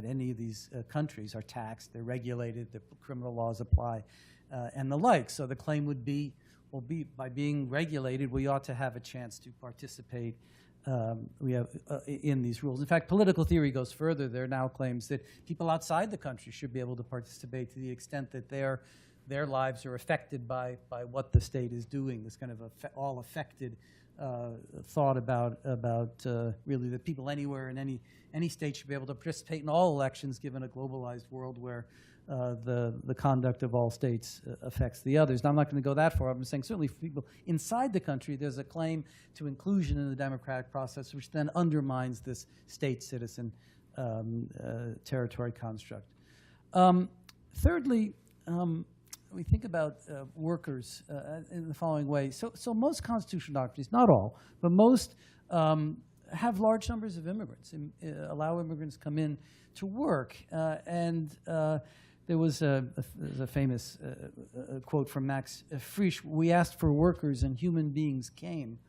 any of these countries are taxed, they're regulated, the criminal laws apply, and the like. So the claim would be, by being regulated, we ought to have a chance to participate in these rules. In fact, political theory goes further. There are now claims that people outside the country should be able to participate to the extent that their lives are affected by what the state is doing. This kind of all affected thought about really that people anywhere in any state should be able to participate in all elections, given a globalized world where the conduct of all states affects the others. Now, I'm not going to go that far. I'm saying certainly for people inside the country, there's a claim to inclusion in the democratic process, which then undermines this state-citizen territory construct. Thirdly, we think about workers in the following way. So most constitutional democracies, not all, but most have large numbers of immigrants, allow immigrants come in to work. There was a famous quote from Max Frisch: "We asked for workers and human beings came."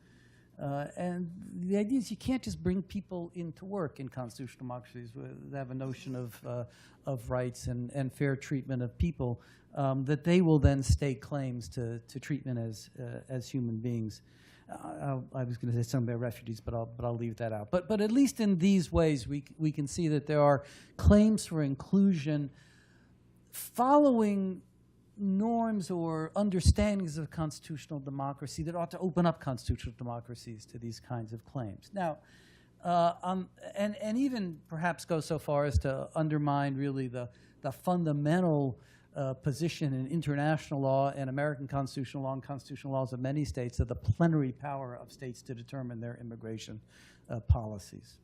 And the idea is you can't just bring people into work in constitutional democracies. They have a notion of rights and fair treatment of people, that they will then stake claims to treatment as human beings. I was going to say something about refugees, but I'll leave that out. But at least in these ways, we can see that there are claims for inclusion following norms or understandings of constitutional democracy that ought to open up constitutional democracies to these kinds of claims. Now, and even perhaps go so far as to undermine really the fundamental position in international law and American constitutional law and constitutional laws of many states of the plenary power of states to determine their immigration policies.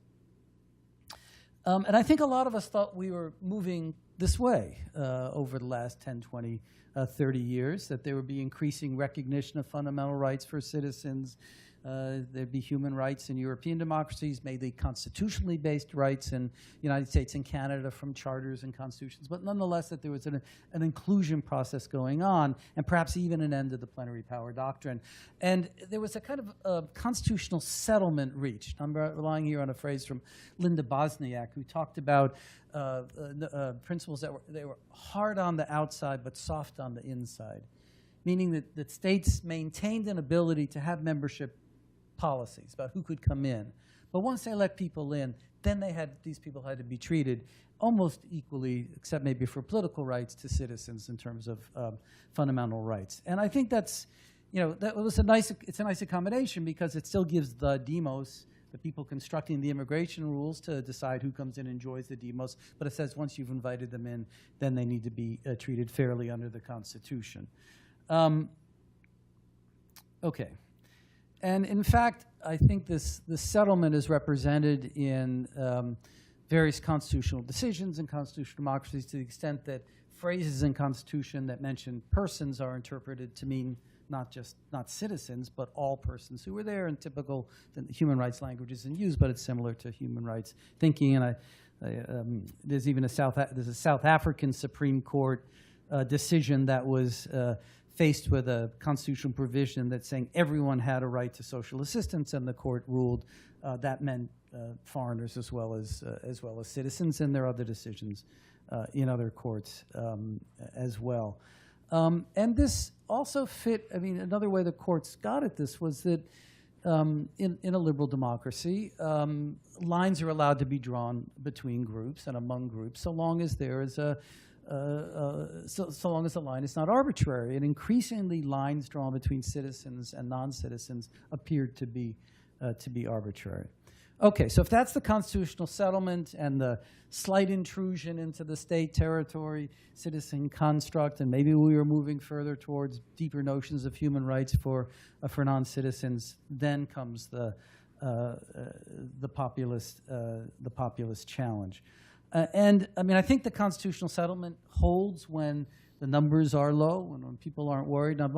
And I think a lot of us thought we were moving this way over the last 10, 20, 30 years, that there would be increasing recognition of fundamental rights for citizens. There'd be human rights in European democracies, maybe constitutionally based rights in the United States and Canada from charters and constitutions, but nonetheless that there was an inclusion process going on, and perhaps even an end to the plenary power doctrine. And there was a kind of constitutional settlement reached. I'm relying here on a phrase from Linda Bosniak, who talked about principles that were hard on the outside but soft on the inside, meaning that states maintained an ability to have membership policies about who could come in. But once they let people in, then these people had to be treated almost equally, except maybe for political rights, to citizens in terms of fundamental rights. And I think it's a nice accommodation because it still gives the demos, the people constructing the immigration rules, to decide who comes in and enjoys the demos. But it says once you've invited them in, then they need to be treated fairly under the Constitution. Okay. And in fact, I think this settlement is represented in various constitutional decisions and constitutional democracies, to the extent that phrases in Constitution that mention persons are interpreted to mean not citizens, but all persons who were there. In typical human rights language isn't used, but it's similar to human rights thinking. And There's even a South African Supreme Court decision that was faced with a constitutional provision that's saying everyone had a right to social assistance, and the court ruled that meant foreigners as well as citizens, and there are other decisions in other courts as well. And this also fit, I mean, another way the courts got at this was that in a liberal democracy, lines are allowed to be drawn between groups and among groups, so long as there is so long as the line is not arbitrary. And increasingly, lines drawn between citizens and non-citizens appeared to be arbitrary. Okay, so if that's the constitutional settlement and the slight intrusion into the state territory, citizen construct, and maybe we were moving further towards deeper notions of human rights for non-citizens, then comes the populist challenge. And I mean, I think the constitutional settlement holds when the numbers are low and when people aren't worried. And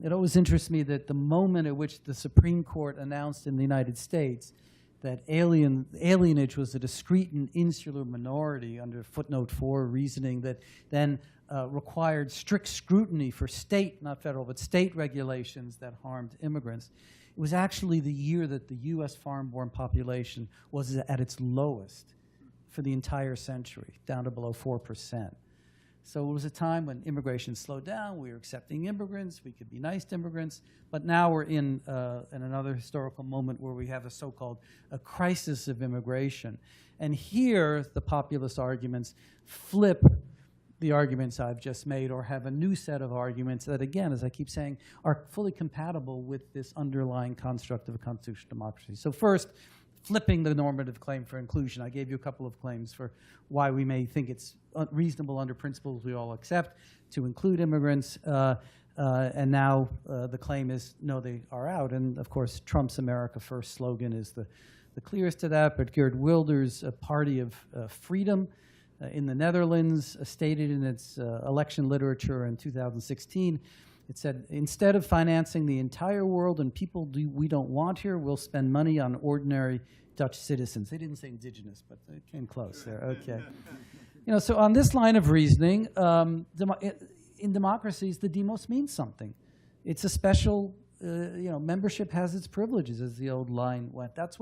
it always interests me that the moment at which the Supreme Court announced in the United States that alienage was a discrete and insular minority under footnote 4 reasoning that then required strict scrutiny for state, not federal, but state regulations that harmed immigrants. It was actually the year that the U.S. foreign-born population was at its lowest for the entire century, down to below 4%. So it was a time when immigration slowed down. We were accepting immigrants. We could be nice to immigrants. But now we're in another historical moment where we have a so-called a crisis of immigration. And here, the populist arguments flip the arguments I've just made or have a new set of arguments that, again, as I keep saying, are fully compatible with this underlying construct of a constitutional democracy. So first, flipping the normative claim for inclusion. I gave you a couple of claims for why we may think it's reasonable under principles we all accept to include immigrants, and now the claim is, no, they are out. And of course, Trump's America First slogan is the clearest to that, but Geert Wilders' Party of Freedom in the Netherlands stated in its election literature in 2016, it said, instead of financing the entire world and people we don't want here, we'll spend money on ordinary Dutch citizens. They didn't say indigenous, but they came close there. Okay. So on this line of reasoning, in democracies, the demos means something. It's a special, membership has its privileges, as the old line went. That's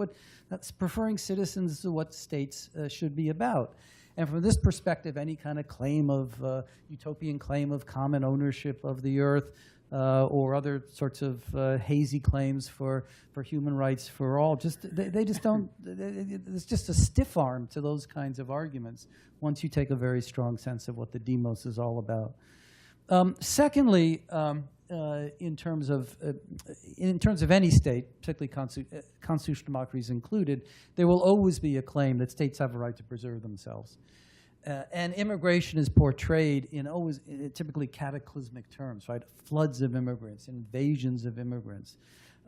preferring citizens to what states should be about. And from this perspective, any kind of claim of, utopian claim of common ownership of the earth or other sorts of hazy claims for human rights for all, they just don't, it's just a stiff arm to those kinds of arguments once you take a very strong sense of what the demos is all about. Secondly, in terms of any state, particularly constitutional democracies included, there will always be a claim that states have a right to preserve themselves. And immigration is portrayed in typically cataclysmic terms, right? Floods of immigrants, invasions of immigrants.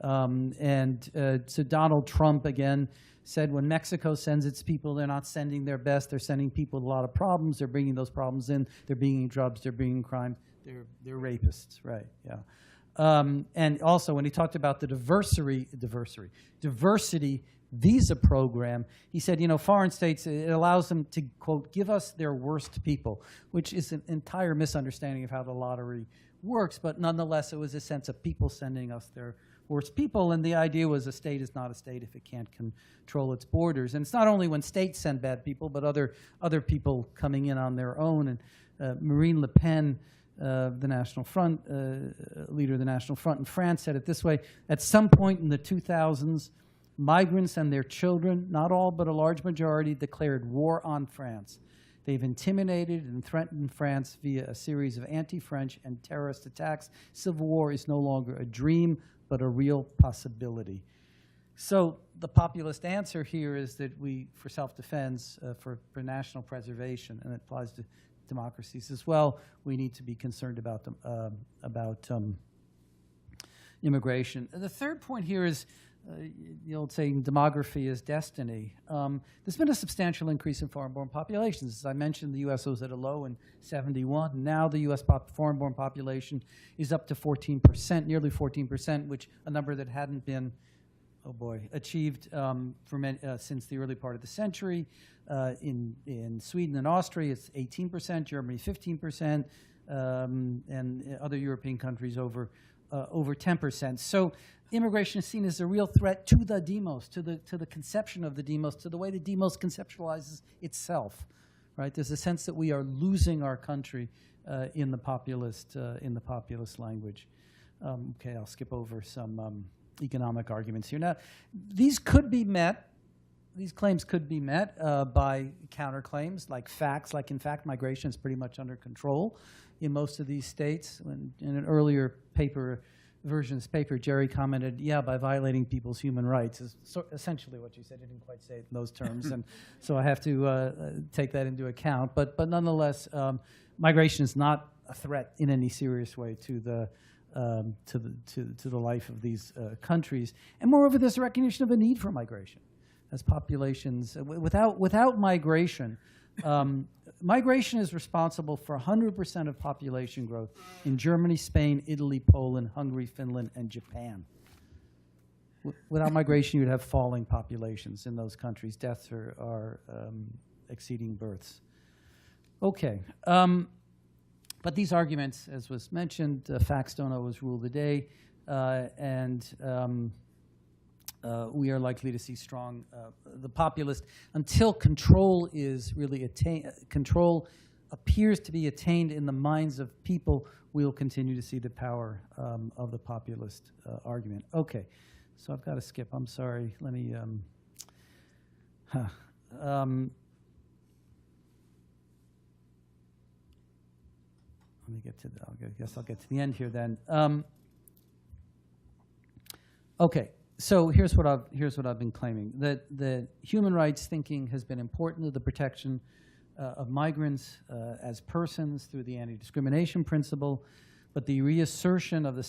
So Donald Trump, again, said when Mexico sends its people, they're not sending their best. They're sending people with a lot of problems. They're bringing those problems in. They're bringing drugs. They're bringing crime. They're rapists, right? Yeah. And also, when he talked about the diversity visa program, he said, foreign states, it allows them to, quote, give us their worst people, which is an entire misunderstanding of how the lottery works. But nonetheless, it was a sense of people sending us their worst people. And the idea was a state is not a state if it can't control its borders. And it's not only when states send bad people, but other people coming in on their own. And Marine Le Pen, the National Front, leader of the National Front in France, said it this way: at some point in the 2000s, migrants and their children, not all but a large majority, declared war on France. They've intimidated and threatened France via a series of anti-French and terrorist attacks. Civil war is no longer a dream, but a real possibility. So the populist answer here is that for self-defense, for national preservation, and it applies to democracies as well, we need to be concerned about immigration. And the third point here is the old saying, demography is destiny. There's been a substantial increase in foreign-born populations. As I mentioned, the U.S. was at a low in 71. Now the U.S. foreign-born population is up to 14%, nearly 14%, which a number that hadn't been achieved since the early part of the century. In Sweden and Austria, it's 18%, Germany 15%, and other European countries over 10%. So immigration is seen as a real threat to the demos, to the conception of the demos, to the way the demos conceptualizes itself. Right? There's a sense that we are losing our country in the populist language. Okay, I'll skip over some economic arguments here. Now, these could be met. These claims could be met by counterclaims, like facts, like in fact migration is pretty much under control in most of these states. When in an earlier version of this paper, Jerry commented, yeah, by violating people's human rights is essentially what you said. He didn't quite say it in those terms, and so I have to take that into account. But nonetheless, migration is not a threat in any serious way to the life of these countries. And moreover, there's a recognition of a need for migration. As populations, without migration, migration is responsible for 100% of population growth in Germany, Spain, Italy, Poland, Hungary, Finland, and Japan. Without migration, you'd have falling populations in those countries. Deaths are exceeding births. Okay. But these arguments, as was mentioned, facts don't always rule the day, and we are likely to see strong, the populist, until control is really attained, control appears to be attained in the minds of people, we'll continue to see the power of the populist argument. Okay, so I've got to skip, I'm sorry, let me, let me get to I guess I'll get to the end here then. Okay. So here's what I've been claiming, that the human rights thinking has been important to the protection of migrants as persons through the anti-discrimination principle, but the reassertion of the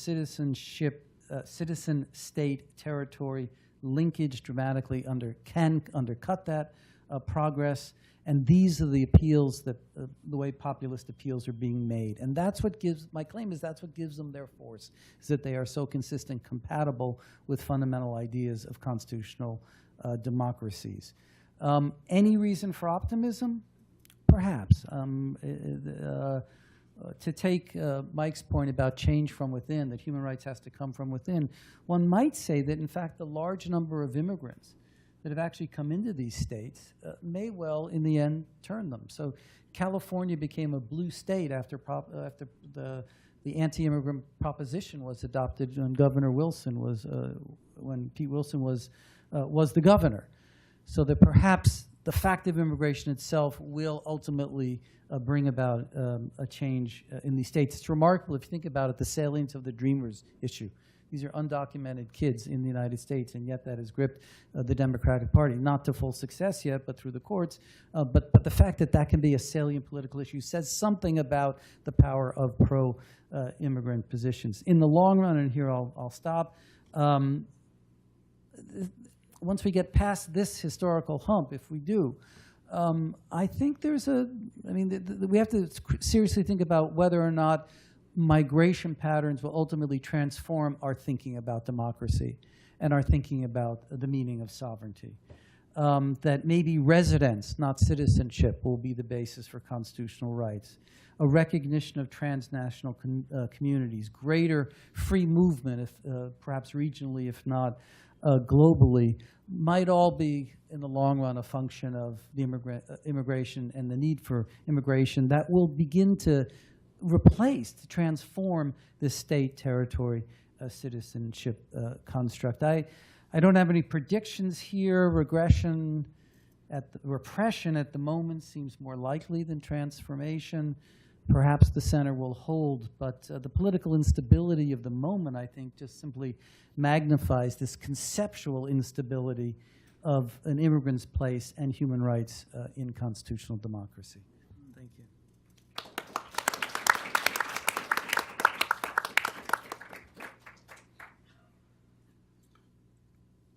citizen-state territory linkage dramatically can undercut that progress. And these are the appeals that, the way populist appeals are being made. And that's what gives, my claim is that's what gives them their force, is that they are so consistent, compatible with fundamental ideas of constitutional democracies. Any reason for optimism? Perhaps. To take Mike's point about change from within, that human rights has to come from within, one might say that, in fact, the large number of immigrants that have actually come into these states may well, in the end, turn them. So California became a blue state after the anti-immigrant proposition was adopted when Governor Wilson was, when Pete Wilson was the governor. So that perhaps the fact of immigration itself will ultimately bring about a change in these states. It's remarkable if you think about it, the salience of the Dreamers issue. These are undocumented kids in the United States, and yet that has gripped the Democratic Party, not to full success yet, but through the courts. But the fact that that can be a salient political issue says something about the power of pro-immigrant positions. In the long run, and here I'll stop, once we get past this historical hump, if we do, I think there's we have to seriously think about whether or not migration patterns will ultimately transform our thinking about democracy and our thinking about the meaning of sovereignty. That maybe residence, not citizenship, will be the basis for constitutional rights. A recognition of transnational communities, greater free movement, if, perhaps regionally, if not globally, might all be, in the long run, a function of the immigration and the need for immigration that will begin to replace, to transform this state territory citizenship construct. I don't have any predictions here. Repression at the moment seems more likely than transformation. Perhaps the center will hold, but the political instability of the moment, I think, just simply magnifies this conceptual instability of an immigrant's place and human rights in constitutional democracy. Thank you.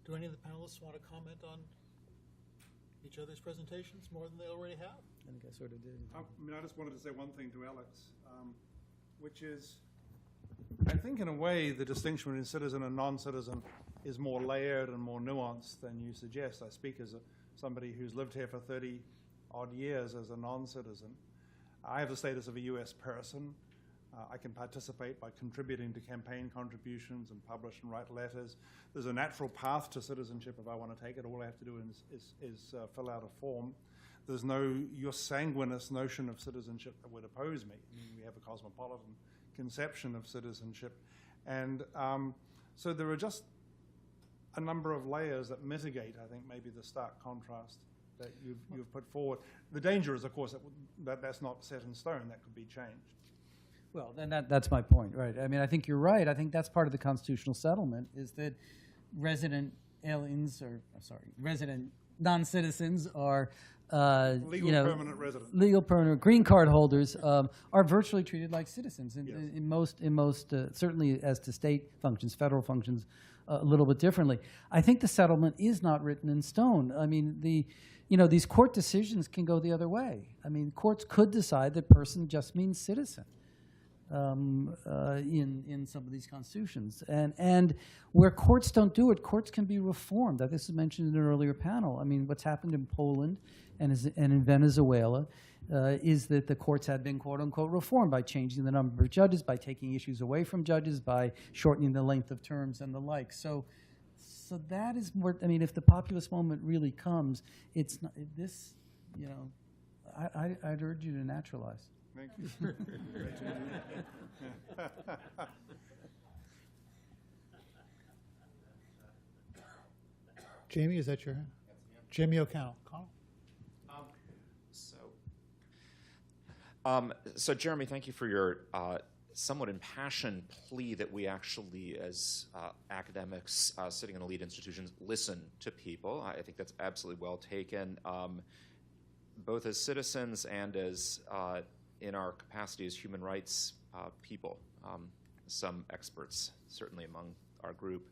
Do any of the panelists want to comment on each other's presentations more than they already have? I think I sort of did. I just wanted to say one thing to Alex, which is, I think in a way the distinction between citizen and non-citizen is more layered and more nuanced than you suggest. I speak as somebody who's lived here for 30-odd years as a non-citizen. I have the status of a U.S. person. I can participate by contributing to campaign contributions and publish and write letters. There's a natural path to citizenship if I want to take it. All I have to do is fill out a form. There's no your sanguineous notion of citizenship that would oppose me. I mean, we have a cosmopolitan conception of citizenship. And so there are just a number of layers that mitigate, I think, maybe the stark contrast that you've put forward. The danger is, of course, that that's not set in stone. That could be changed. Well, then that's my point, right? I mean, I think you're right. I think that's part of the constitutional settlement is that resident aliens, resident non-citizens are Legal permanent residents. legal permanent green card holders are virtually treated like citizens in most certainly as to state functions, federal functions, a little bit differently. I think the settlement is not written in stone. I mean, these court decisions can go the other way. I mean, courts could decide that person just means citizen. In some of these constitutions. And where courts don't do it, courts can be reformed. This was mentioned in an earlier panel. I mean, what's happened in Poland and in Venezuela is that the courts had been, quote unquote, reformed by changing the number of judges, by taking issues away from judges, by shortening the length of terms and the like. So that is more, I mean, if the populist moment really comes, it's not, this, I'd urge you to naturalize. Thank you. Jamie, is that your hand? Jamie O'Connell. So Jeremy, thank you for your somewhat impassioned plea that we actually, as academics sitting in elite institutions, listen to people. I think that's absolutely well taken, both as citizens and as in our capacity as human rights people, some experts certainly among our group.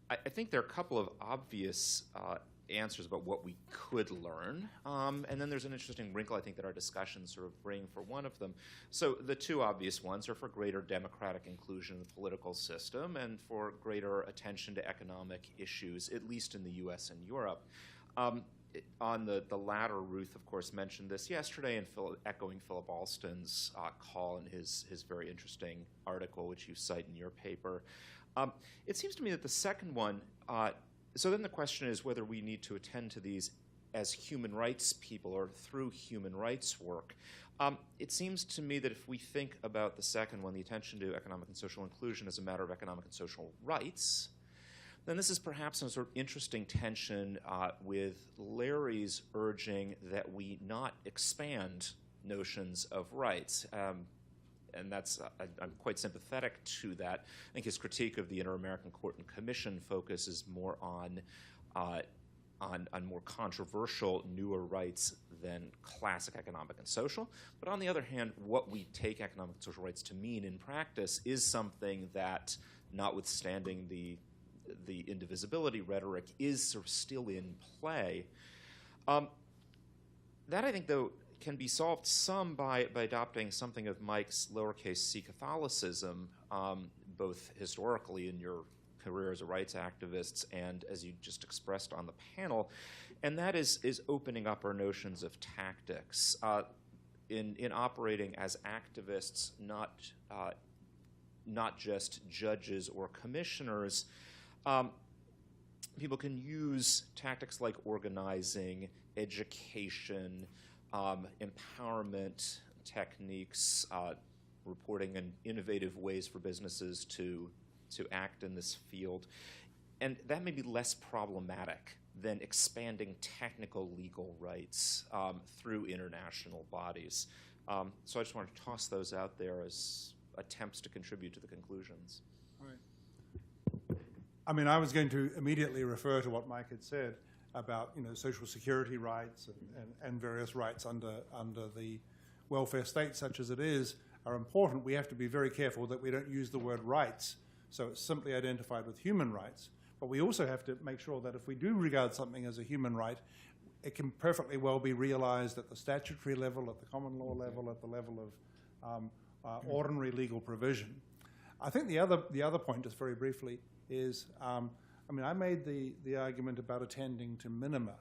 I think there are a couple of obvious answers about what we could learn, and then there's an interesting wrinkle I think that our discussions sort of bring for one of them. So the two obvious ones are for greater democratic inclusion in the political system and for greater attention to economic issues, at least in the US and Europe. On the latter, Ruth, of course, mentioned this yesterday, and echoing Philip Alston's call in his very interesting article, which you cite in your paper. It seems to me that the second one, so then the question is whether we need to attend to these as human rights people or through human rights work. It seems to me that if we think about the second one, the attention to economic and social inclusion as a matter of economic and social rights, then this is perhaps a sort of interesting tension with Larry's urging that we not expand notions of rights. And that's, I'm quite sympathetic to that. I think his critique of the Inter-American Court and Commission focuses more on more controversial, newer rights than classic economic and social. But on the other hand, what we take economic and social rights to mean in practice is something that, notwithstanding the indivisibility rhetoric, is sort of still in play. That, I think, though, can be solved some by adopting something of Mike's lowercase c Catholicism, both historically in your career as a rights activist and as you just expressed on the panel, and that is opening up our notions of tactics. In operating as activists, not just judges or commissioners, people can use tactics like organizing, education, empowerment techniques, reporting, and innovative ways for businesses to act in this field. And that may be less problematic than expanding technical legal rights through international bodies. So I just want to toss those out there as attempts to contribute to the conclusions. Right. I mean, I was going to immediately refer to what Mike had said about social security rights and various rights under the welfare state, such as it is, are important. We have to be very careful that we don't use the word rights, so it's simply identified with human rights. But we also have to make sure that if we do regard something as a human right, it can perfectly well be realized at the statutory level, at the common law level, at the level of ordinary legal provision. I think the other point, just very briefly, is I mean, I made the argument about attending to minima.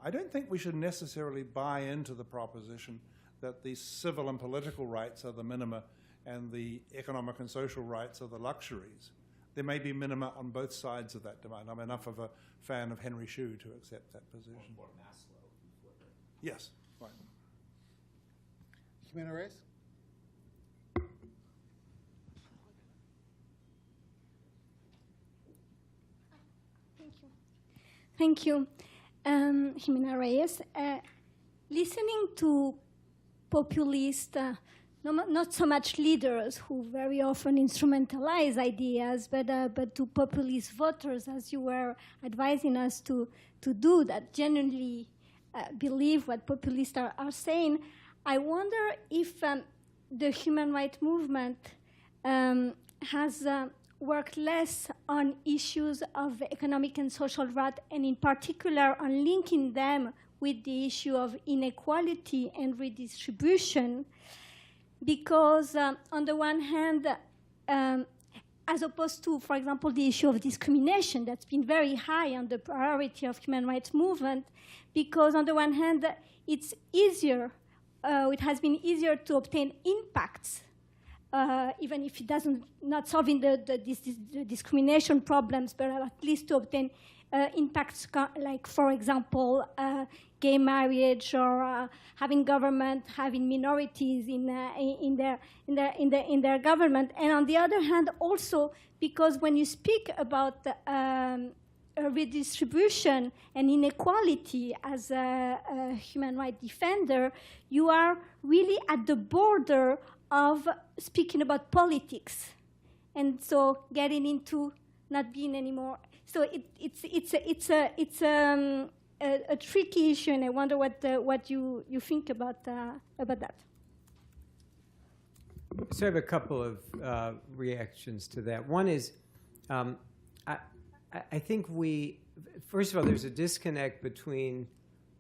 I don't think we should necessarily buy into the proposition that the civil and political rights are the minima and the economic and social rights are the luxuries. There may be minima on both sides of that demand. I'm enough of a fan of Henry Shue to accept that position. Or Maslow. Yes, right. Jimena Reyes? Thank you, Jimena Reyes. Listening to populist, not so much leaders who very often instrumentalize ideas, but to populist voters, as you were advising us to do, that genuinely believe what populists are saying, I wonder if the human rights movement has work less on issues of economic and social right, and in particular on linking them with the issue of inequality and redistribution, because on the one hand, as opposed to, for example, the issue of discrimination that's been very high on the priority of human rights movement, because on the one hand, it's easier, it has been easier to obtain impacts even if it doesn't not solving the discrimination problems, but at least to obtain impacts like, for example, gay marriage or having government having minorities in their government. And on the other hand, also because when you speak about redistribution and inequality as a human rights defender, you are really at the border of speaking about politics, and so getting into not being anymore. So it's a tricky issue, and I wonder what you think about that. So I have a couple of reactions to that. One is, I think first of all, there's a disconnect between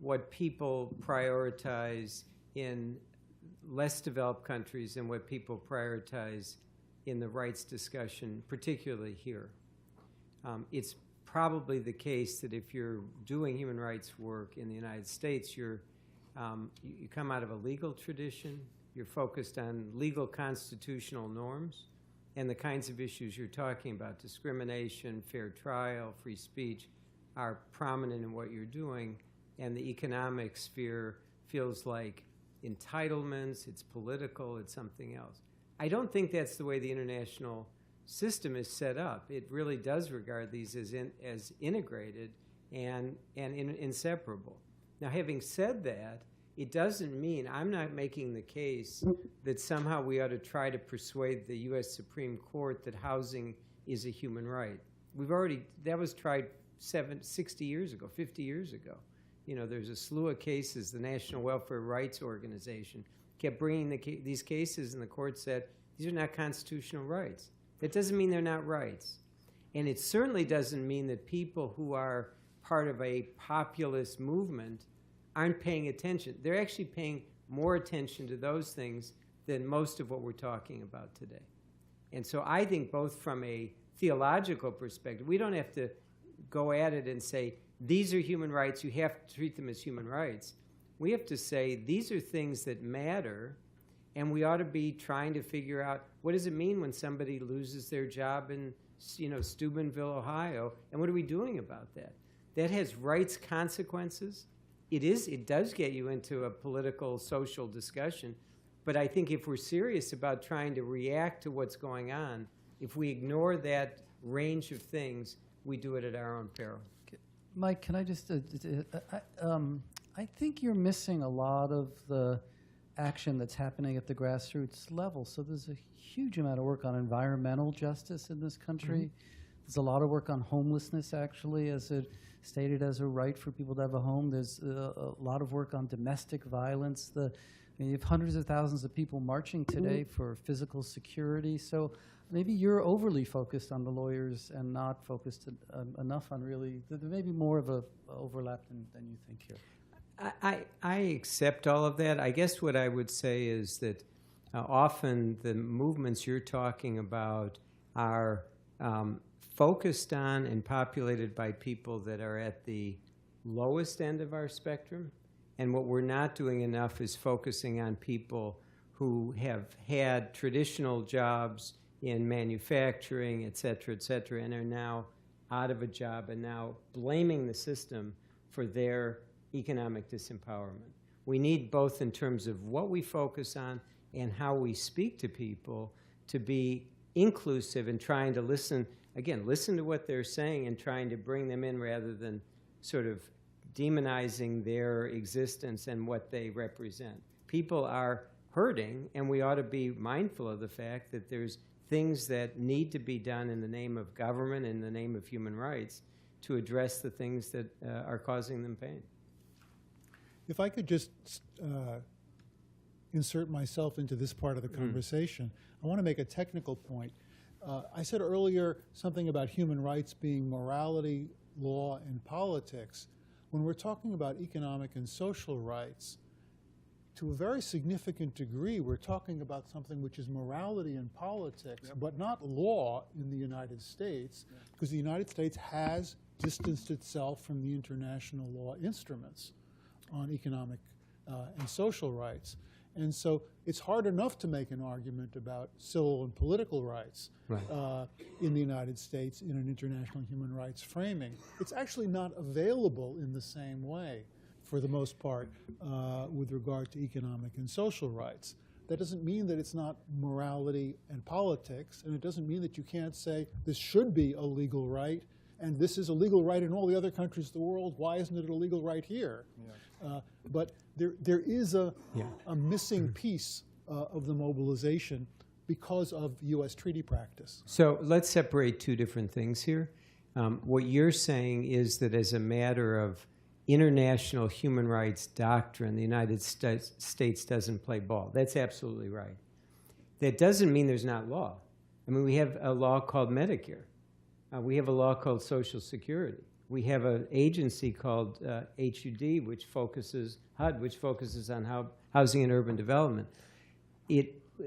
what people prioritize in less developed countries and what people prioritize in the rights discussion, particularly here. It's probably the case that if you're doing human rights work in the United States, you come out of a legal tradition, you're focused on legal constitutional norms, and the kinds of issues you're talking about, discrimination, fair trial, free speech, are prominent in what you're doing, and the economic sphere feels like entitlements, it's political, it's something else. I don't think that's the way the international system is set up. It really does regard these as integrated and inseparable. Now, having said that, it doesn't mean, I'm not making the case that somehow we ought to try to persuade the U.S. Supreme Court that housing is a human right. That was tried 60 years ago, 50 years ago. You know, there's a slew of cases. The National Welfare Rights Organization kept bringing these cases, and the court said, these are not constitutional rights. That doesn't mean they're not rights. And it certainly doesn't mean that people who are part of a populist movement aren't paying attention. They're actually paying more attention to those things than most of what we're talking about today. And so I think both from a theological perspective, we don't have to go at it and say, these are human rights, you have to treat them as human rights. We have to say, these are things that matter, and we ought to be trying to figure out, what does it mean when somebody loses their job in Steubenville, Ohio, and what are we doing about that? That has rights consequences. It does get you into a political, social discussion, but I think if we're serious about trying to react to what's going on, if we ignore that range of things, we do it at our own peril. Mike, can I just, I think you're missing a lot of the action that's happening at the grassroots level. So there's a huge amount of work on environmental justice in this country. Mm-hmm. There's a lot of work on homelessness, actually, as it stated as a right for people to have a home. There's a lot of work on domestic violence. You have hundreds of thousands of people marching today for physical security. So maybe you're overly focused on the lawyers and not focused enough on really, there may be more of a overlap than you think here. I accept all of that. I guess what I would say is that often the movements you're talking about are focused on and populated by people that are at the lowest end of our spectrum. And what we're not doing enough is focusing on people who have had traditional jobs in manufacturing, et cetera, and are now out of a job and now blaming the system for their economic disempowerment. We need both in terms of what we focus on and how we speak to people to be inclusive and trying to listen, again, listen to what they're saying and trying to bring them in rather than sort of demonizing their existence and what they represent. People are hurting, and we ought to be mindful of the fact that there's things that need to be done in the name of government, in the name of human rights, to address the things that are causing them pain. If I could just insert myself into this part of the conversation, I want to make a technical point. I said earlier something about human rights being morality, law, and politics. When we're talking about economic and social rights, to a very significant degree, we're talking about something which is morality and politics, but not law in the United States, because the United States has distanced itself from the international law instruments on economic and social rights. And so it's hard enough to make an argument about civil and political rights in the United States in an international human rights framing. It's actually not available in the same way, for the most part, with regard to economic and social rights. That doesn't mean that it's not morality and politics, and it doesn't mean that you can't say this should be a legal right, and this is a legal right in all the other countries of the world. Why isn't it a legal right here? But there is a missing piece of the mobilization because of U.S. treaty practice. So let's separate two different things here. What you're saying is that as a matter of international human rights doctrine, the United States doesn't play ball. That's absolutely right. That doesn't mean there's not law. I mean, we have a law called Medicare. We have a law called Social Security. We have an agency called HUD, which focuses on housing and urban development.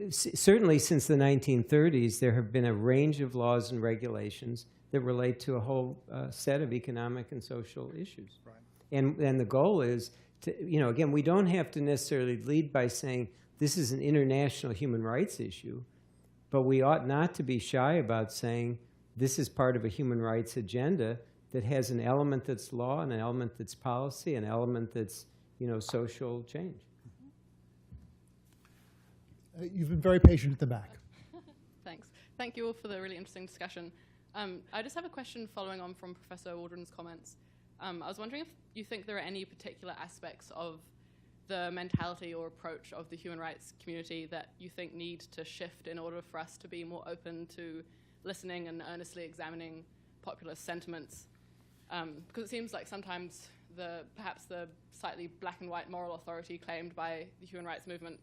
Certainly since the 1930s, there have been a range of laws and regulations that relate to a whole set of economic and social issues. Right. And the goal is to, again, we don't have to necessarily lead by saying this is an international human rights issue, but we ought not to be shy about saying this is part of a human rights agenda that has an element that's law, and an element that's policy, an element that's, social change. You've been very patient at the back. Thanks. Thank you all for the really interesting discussion. I just have a question following on from Professor Waldron's comments. I was wondering if you think there are any particular aspects of the mentality or approach of the human rights community that you think need to shift in order for us to be more open to listening and earnestly examining populist sentiments. Because it seems like sometimes perhaps the slightly black and white moral authority claimed by the human rights movement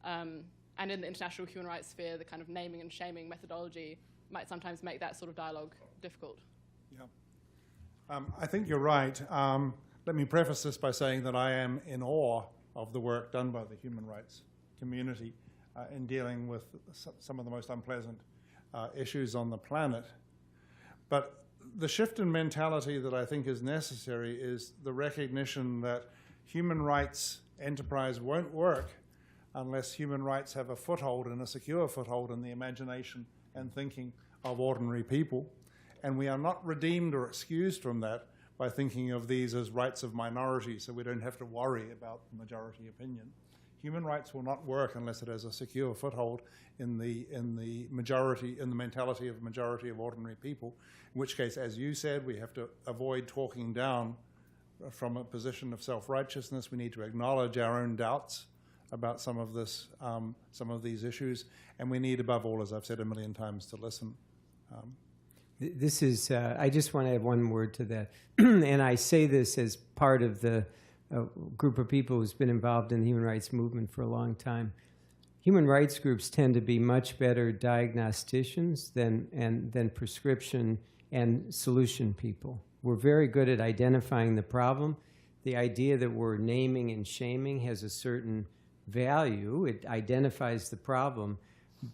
and in the international human rights sphere, the kind of naming and shaming methodology might sometimes make that sort of dialogue difficult. Yeah. I think you're right. Let me preface this by saying that I am in awe of the work done by the human rights community in dealing with some of the most unpleasant issues on the planet. But the shift in mentality that I think is necessary is the recognition that human rights enterprise won't work unless human rights have a foothold, and a secure foothold, in the imagination and thinking of ordinary people. And we are not redeemed or excused from that by thinking of these as rights of minorities, so we don't have to worry about the majority opinion. Human rights will not work unless it has a secure foothold in the majority, in the mentality of the majority of ordinary people, in which case, as you said, we have to avoid talking down from a position of self-righteousness. We need to acknowledge our own doubts about some of these issues, and we need, above all, as I've said a million times, to listen. This is, I just want to add one word to that. And I say this as part of the group of people who's been involved in the human rights movement for a long time. Human rights groups tend to be much better diagnosticians than prescription and solution people. We're very good at identifying the problem. The idea that we're naming and shaming has a certain value. It identifies the problem.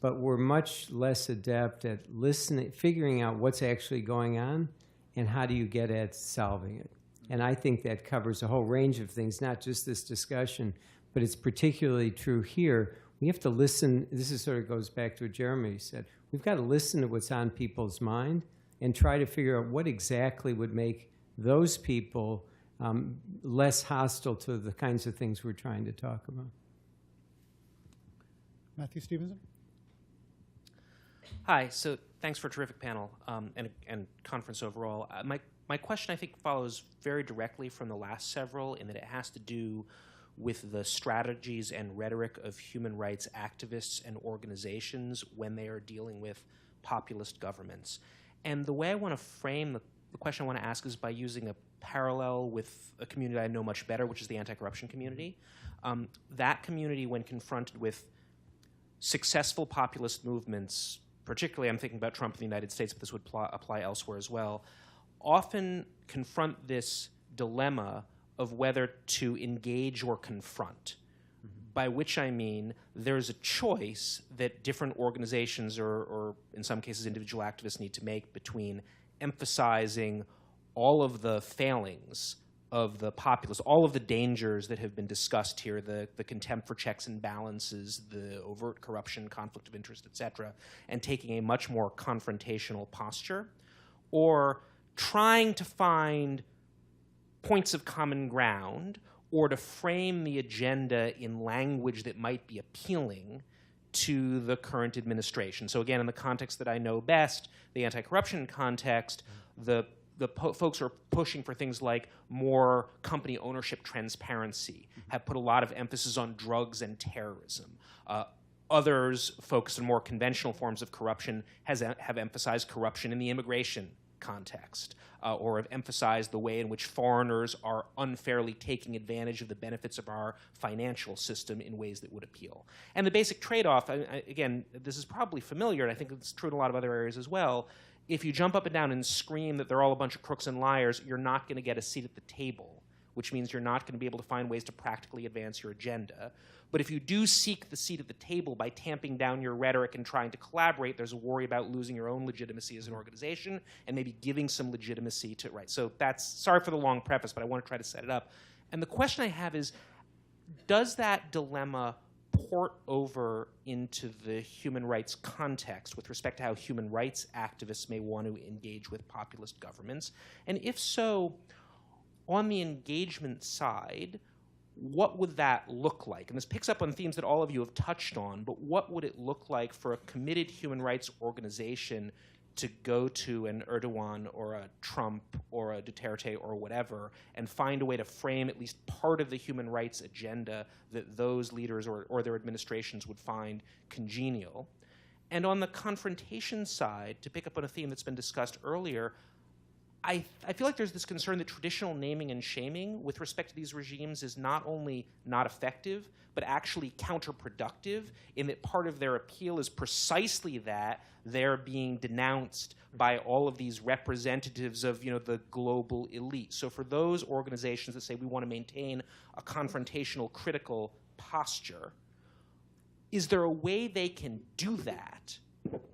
but we're much less adept at listening, figuring out what's actually going on, and how do you get at solving it. And I think that covers a whole range of things, not just this discussion, but it's particularly true here. We have to listen. This is sort of goes back to what Jeremy said. We've got to listen to what's on people's mind and try to figure out what exactly would make those people less hostile to the kinds of things we're trying to talk about. Matthew Stevenson? Hi, so thanks for a terrific panel and conference overall. My question, I think, follows very directly from the last several in that it has to do with the strategies and rhetoric of human rights activists and organizations when they are dealing with populist governments. And the way I want to frame the question I want to ask is by using a parallel with a community I know much better, which is the anti-corruption community. That community, when confronted with successful populist movements, particularly I'm thinking about Trump in the United States, but this would apply elsewhere as well, often confront this dilemma of whether to engage or confront, by which I mean there's a choice that different organizations or in some cases individual activists need to make between emphasizing all of the failings of the populace, all of the dangers that have been discussed here, the contempt for checks and balances, the overt corruption, conflict of interest, et cetera, and taking a much more confrontational posture, or trying to find points of common ground, or to frame the agenda in language that might be appealing to the current administration. So again, in the context that I know best, the anti-corruption context, the folks who are pushing for things like more company ownership transparency, have put a lot of emphasis on drugs and terrorism. Others focus on more conventional forms of corruption, have emphasized corruption in the immigration context, or have emphasized the way in which foreigners are unfairly taking advantage of the benefits of our financial system in ways that would appeal. And the basic trade-off, again, this is probably familiar, and I think it's true in a lot of other areas as well, if you jump up and down and scream that they're all a bunch of crooks and liars, you're not going to get a seat at the table, which means you're not going to be able to find ways to practically advance your agenda. But if you do seek the seat at the table by tamping down your rhetoric and trying to collaborate, there's a worry about losing your own legitimacy as an organization and maybe giving some legitimacy to, right? So that's, sorry for the long preface, but I want to try to set it up. And the question I have is, does that dilemma port over into the human rights context with respect to how human rights activists may want to engage with populist governments? And if so, on the engagement side, what would that look like? And this picks up on themes that all of you have touched on, but what would it look like for a committed human rights organization to go to an Erdogan or a Trump or a Duterte or whatever and find a way to frame at least part of the human rights agenda that those leaders or their administrations would find congenial? And on the confrontation side, to pick up on a theme that's been discussed earlier, I feel like there's this concern that traditional naming and shaming with respect to these regimes is not only not effective, but actually counterproductive, in that part of their appeal is precisely that they're being denounced by all of these representatives of, you know, the global elite. So for those organizations that say we want to maintain a confrontational, critical posture, is there a way they can do that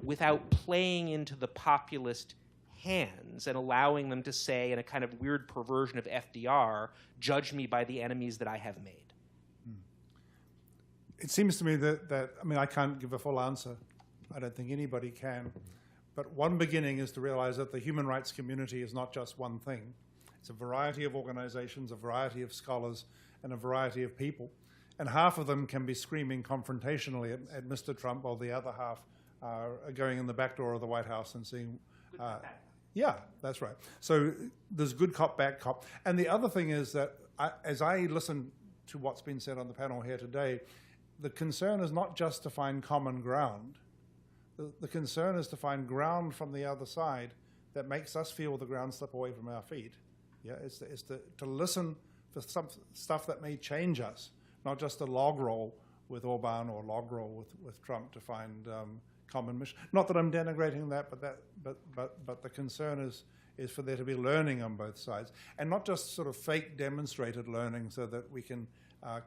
without playing into the populist hands and allowing them to say, in a kind of weird perversion of FDR, judge me by the enemies that I have made? It seems to me that I mean, I can't give a full answer. I don't think anybody can. But one beginning is to realize that the human rights community is not just one thing. It's a variety of organizations, a variety of scholars, and a variety of people. And half of them can be screaming confrontationally at Mr. Trump, while the other half are going in the back door of the White House and saying, yeah, that's right. So there's good cop, bad cop. And the other thing is that as I listen to what's been said on the panel here today, the concern is not just to find common ground. The concern is to find ground from the other side that makes us feel the ground slip away from our feet. Yeah, it's to listen for some stuff that may change us, not just a log roll with Orban or log roll with Trump to find common mission. Not that I'm denigrating that, but the concern is for there to be learning on both sides, and not just sort of fake demonstrated learning so that we can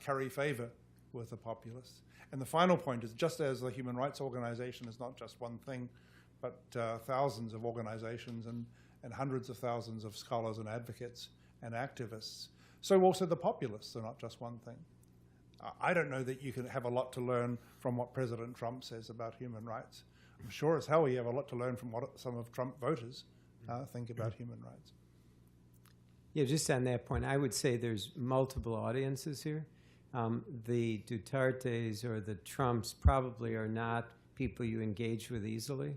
curry favor with the populists. And the final point is, just as the Human Rights Organization is not just one thing, but thousands of organizations and hundreds of thousands of scholars and advocates and activists, so also the populists are not just one thing. I don't know that you can have a lot to learn from what President Trump says about human rights. I'm sure as hell you have a lot to learn from what some of Trump voters think about human rights. Yeah, just on that point, I would say there's multiple audiences here. The Dutertes or the Trumps probably are not people you engage with easily,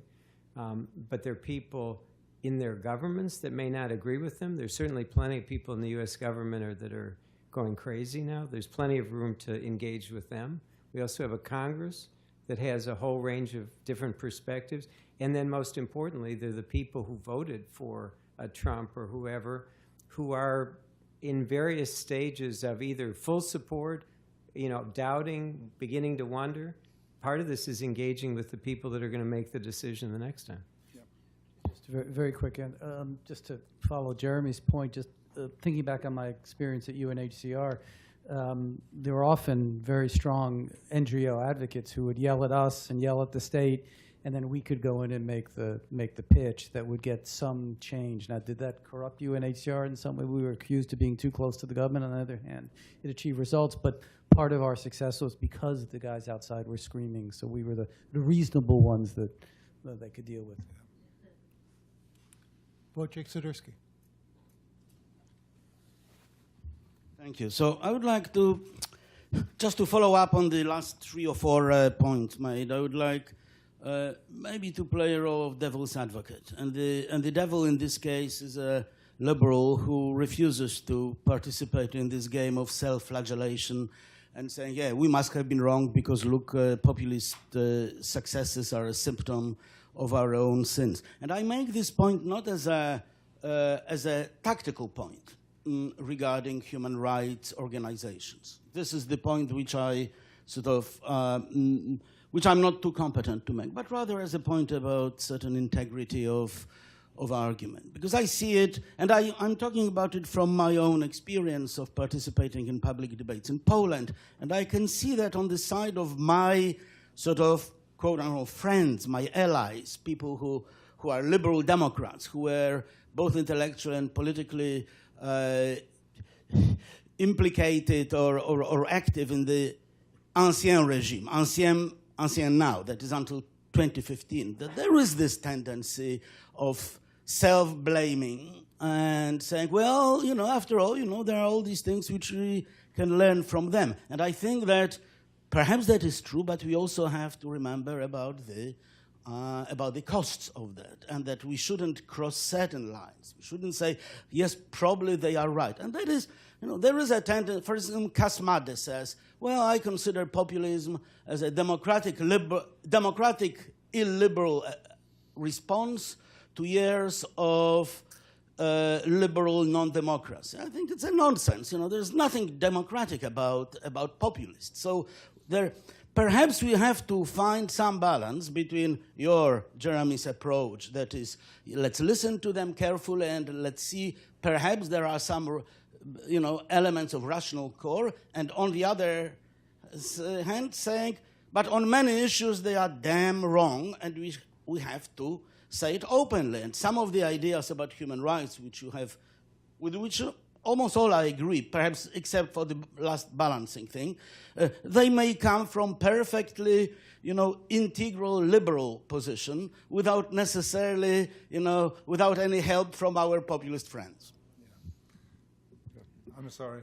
but they're people in their governments that may not agree with them. There's certainly plenty of people in the U.S. government that are going crazy now. There's plenty of room to engage with them. We also have a Congress that has a whole range of different perspectives. And then most importantly, they're the people who voted for Trump or whoever, who are in various stages of either full support, doubting, beginning to wonder. Part of this is engaging with the people that are going to make the decision the next time. Just very, very quick, and just to follow Jeremy's point, just thinking back on my experience at UNHCR, there were often very strong NGO advocates who would yell at us and yell at the state, and then we could go in and make the pitch that would get some change. Now, did that corrupt UNHCR in some way? We were accused of being too close to the government. On the other hand, it achieved results, but part of our success was because the guys outside were screaming, so we were the reasonable ones that they could deal with. Wojciech Sidursky. Thank you. So I would like to, just to follow up on the last 3 or 4 points made, I would like maybe to play a role of devil's advocate. And the devil in this case is a liberal who refuses to participate in this game of self-flagellation and saying, yeah, we must have been wrong because, look, populist successes are a symptom of our own sins. And I make this point not as a tactical point regarding human rights organizations. This is the point which I sort of, which I'm not too competent to make, but rather as a point about certain integrity of argument. Because I see it, and I'm talking about it from my own experience of participating in public debates in Poland, and I can see that on the side of my sort of quote-unquote friends, my allies, people who are liberal Democrats, who were both intellectually and politically implicated or active in the ancien regime, ancien now, that is until 2015, that there is this tendency of self-blaming and saying, well, after all, there are all these things which we can learn from them. And I think that perhaps that is true, but we also have to remember about the costs of that, and that we shouldn't cross certain lines. We shouldn't say, yes, probably they are right. And that is, there is a tendency, for example, Kasmade says, well, I consider populism as a democratic illiberal response to years of liberal non-democracy. I think it's a nonsense. There's nothing democratic about populists. So perhaps we have to find some balance between Jeremy's approach, that is, let's listen to them carefully and let's see, perhaps there are some, elements of rational core, and on the other hand saying, but on many issues they are damn wrong, and we have to say it openly. And some of the ideas about human rights with which almost all I agree, perhaps except for the last balancing thing, they may come from perfectly, integral liberal position without necessarily, without any help from our populist friends. Yeah. I'm sorry.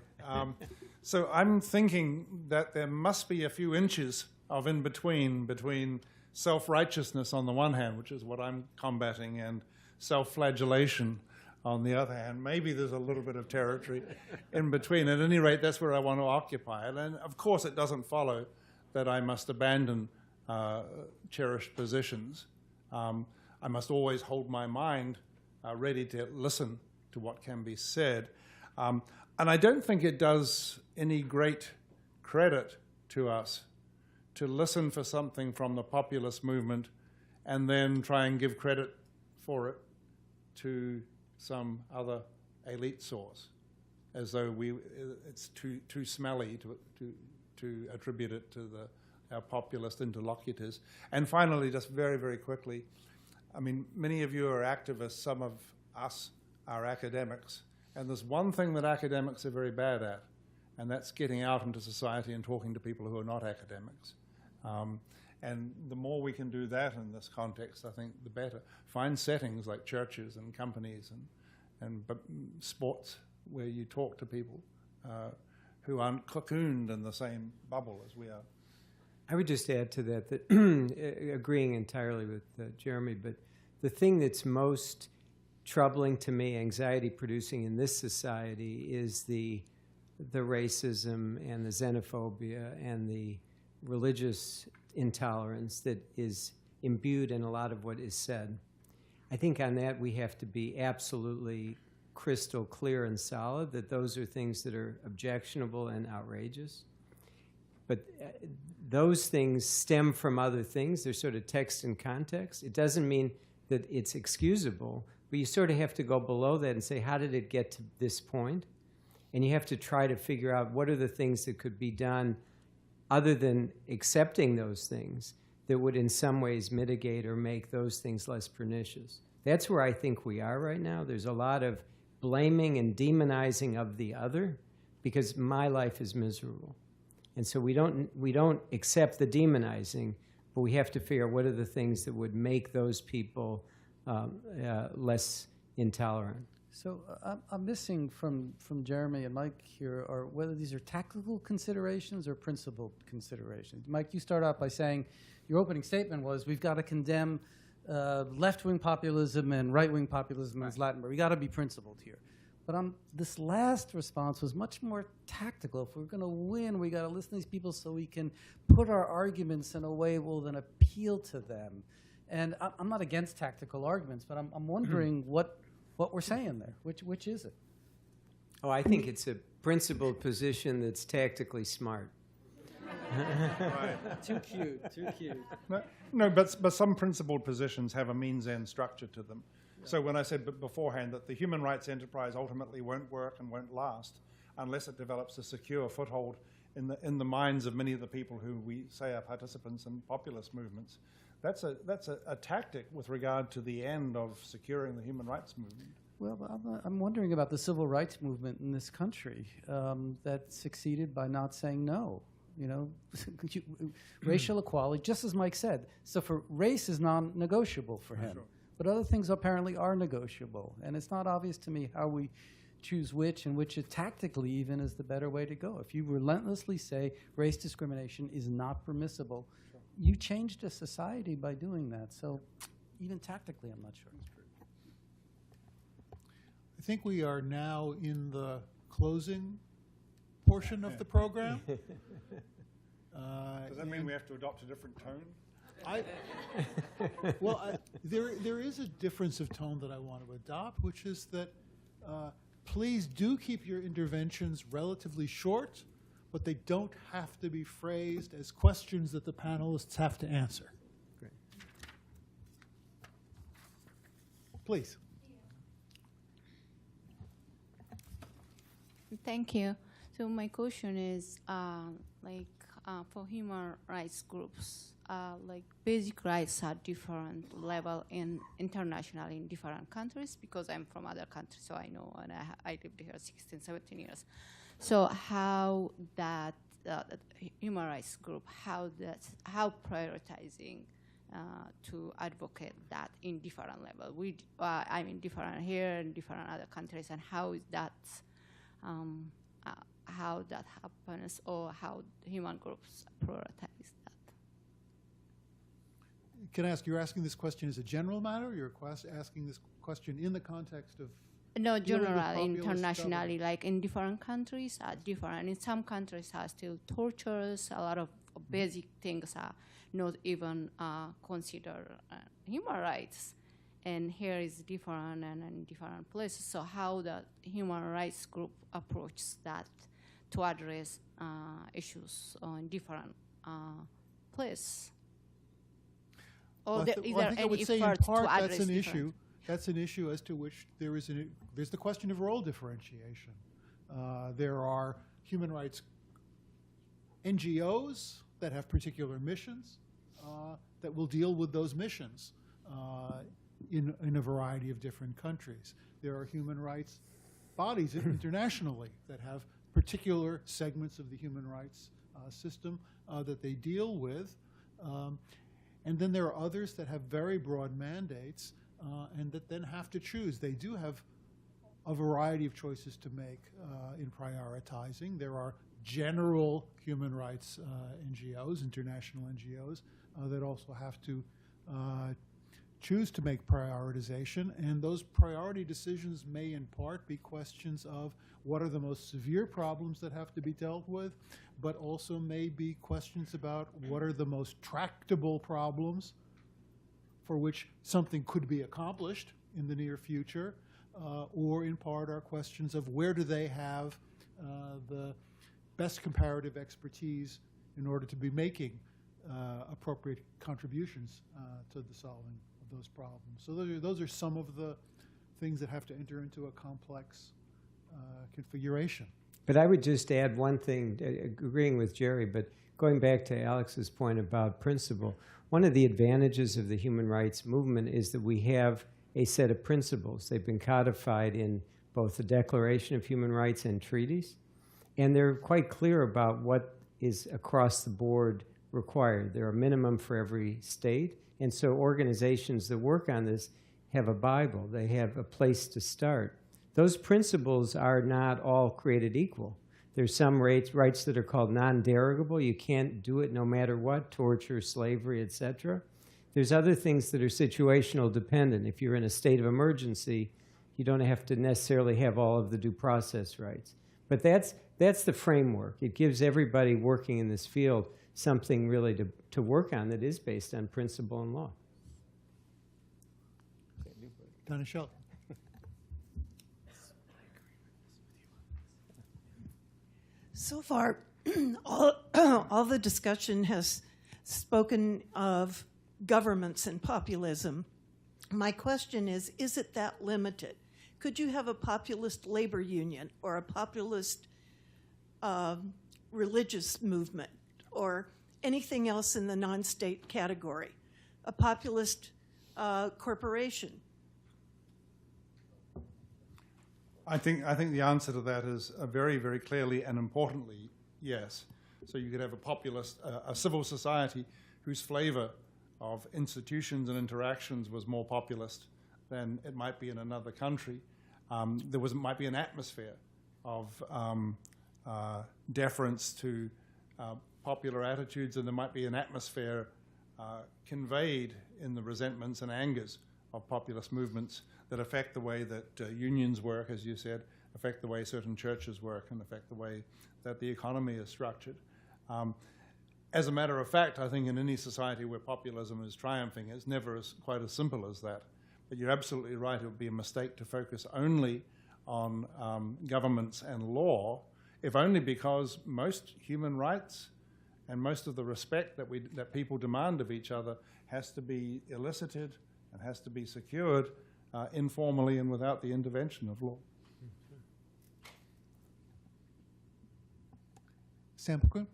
So I'm thinking that there must be a few inches of between self-righteousness on the one hand, which is what I'm combating, and self-flagellation on the other hand. Maybe there's a little bit of territory in between. At any rate, that's where I want to occupy it. And of course, it doesn't follow that I must abandon cherished positions. I must always hold my mind ready to listen to what can be said. And I don't think it does any great credit to us to listen for something from the populist movement and then try and give credit for it to some other elite source, as though it's too smelly to attribute it to our populist interlocutors. And finally, just very, very quickly, I mean, many of you are activists, some of us are academics, and there's one thing that academics are very bad at, and that's getting out into society and talking to people who are not academics. And the more we can do that in this context, I think the better. Find settings like churches and companies and sports where you talk to people who aren't cocooned in the same bubble as we are. I would just add to that agreeing entirely with Jeremy, but the thing that's most troubling to me, anxiety-producing in this society, is the racism and the xenophobia and the religious intolerance that is imbued in a lot of what is said. I think on that we have to be absolutely crystal clear and solid that those are things that are objectionable and outrageous. But those things stem from other things. They're sort of text and context. It doesn't mean that it's excusable, but you sort of have to go below that and say, how did it get to this point? And you have to try to figure out what are the things that could be done other than accepting those things that would in some ways mitigate or make those things less pernicious. That's where I think we are right now. There's a lot of blaming and demonizing of the other because my life is miserable. And so we don't accept the demonizing, but we have to figure out what are the things that would make those people less intolerant. So I'm missing from Jeremy and Mike here are whether these are tactical considerations or principled considerations. Mike, you start out by saying your opening statement was we've got to condemn left-wing populism and right-wing populism in Latin, but we got to be principled here. But this last response was much more tactical. If we're going to win, we got to listen to these people so we can put our arguments in a way that will then appeal to them. And I'm not against tactical arguments, but I'm wondering what we're saying there. Which is it? Oh, I think it's a principled position that's tactically smart. Right. Too cute, too cute. No, but some principled positions have a means-end structure to them. So when I said beforehand that the human rights enterprise ultimately won't work and won't last unless it develops a secure foothold in the minds of many of the people who we say are participants in populist movements, that's a tactic with regard to the end of securing the human rights movement. Well, I'm wondering about the civil rights movement in this country that succeeded by not saying no. You know, racial equality, just as Mike said. So for race is non-negotiable for him. Sure. But other things apparently are negotiable. And it's not obvious to me how we choose which and which tactically even is the better way to go. If you relentlessly say race discrimination is not permissible, sure, you changed a society by doing that. So even tactically, I'm not sure. I think we are now in the closing portion of the program. Does that mean we have to adopt a different tone? There is a difference of tone that I want to adopt, which is that please do keep your interventions relatively short, but they don't have to be phrased as questions that the panelists have to answer. Great. Please. Thank you. So my question is, for human rights groups, basic rights are different level internationally in different countries, because I'm from other countries, so I know, and I lived here 16, 17 years. So how that human rights group, how prioritizing to advocate that in different level? I mean, different here and different other countries, and how is that? How that happens, or how human groups prioritize that? Can I ask, you're asking this question as a general matter, or you're asking this question in the context of? No, generally, internationally, like in different countries are different. In some countries are still tortures, a lot of basic things are not even considered human rights. And here is different and in different places. So how the human rights group approaches that to address issues in different places? Or I think I would say in part that's an issue. That's an issue as to which there's the question of role differentiation. There are human rights NGOs that have particular missions that will deal with those missions in a variety of different countries. There are human rights bodies internationally that have particular segments of the human rights system that they deal with. And then there are others that have very broad mandates and that then have to choose. They do have a variety of choices to make in prioritizing. There are general human rights NGOs, international NGOs, that also have to choose to make prioritization, and those priority decisions may in part be questions of what are the most severe problems that have to be dealt with, but also may be questions about what are the most tractable problems for which something could be accomplished in the near future, or in part are questions of where do they have the best comparative expertise in order to be making appropriate contributions to the solving of those problems. So those are some of the things that have to enter into a complex configuration. But I would just add one thing, agreeing with Jerry, but going back to Alex's point about principle, one of the advantages of the human rights movement is that we have a set of principles. They've been codified in both the Declaration of Human Rights and treaties, and they're quite clear about what is across the board required. There are minimum for every state, and so organizations that work on this have a Bible. They have a place to start. Those principles are not all created equal. There's some rights that are called non-derogable. You can't do it no matter what, torture, slavery, etc. There's other things that are situational dependent. If you're in a state of emergency, you don't have to necessarily have all of the due process rights. But that's the framework. It gives everybody working in this field something really to work on that is based on principle and law. Donna Shelton. So far, all the discussion has spoken of governments and populism. My question is it that limited? Could you have a populist labor union or a populist religious movement or anything else in the non-state category? A populist corporation? I think the answer to that is very, very clearly and importantly, yes. So you could have a populist, a civil society whose flavor of institutions and interactions was more populist than it might be in another country. There might be an atmosphere of deference to popular attitudes, and there might be an atmosphere conveyed in the resentments and angers of populist movements that affect the way that unions work, as you said, affect the way certain churches work, and affect the way that the economy is structured. As a matter of fact, I think in any society where populism is triumphing, it's never quite as simple as that. But you're absolutely right, it would be a mistake to focus only on governments and law, if only because most human rights and most of the respect that people demand of each other has to be elicited and has to be secured informally and without the intervention of law. Sam Pukun?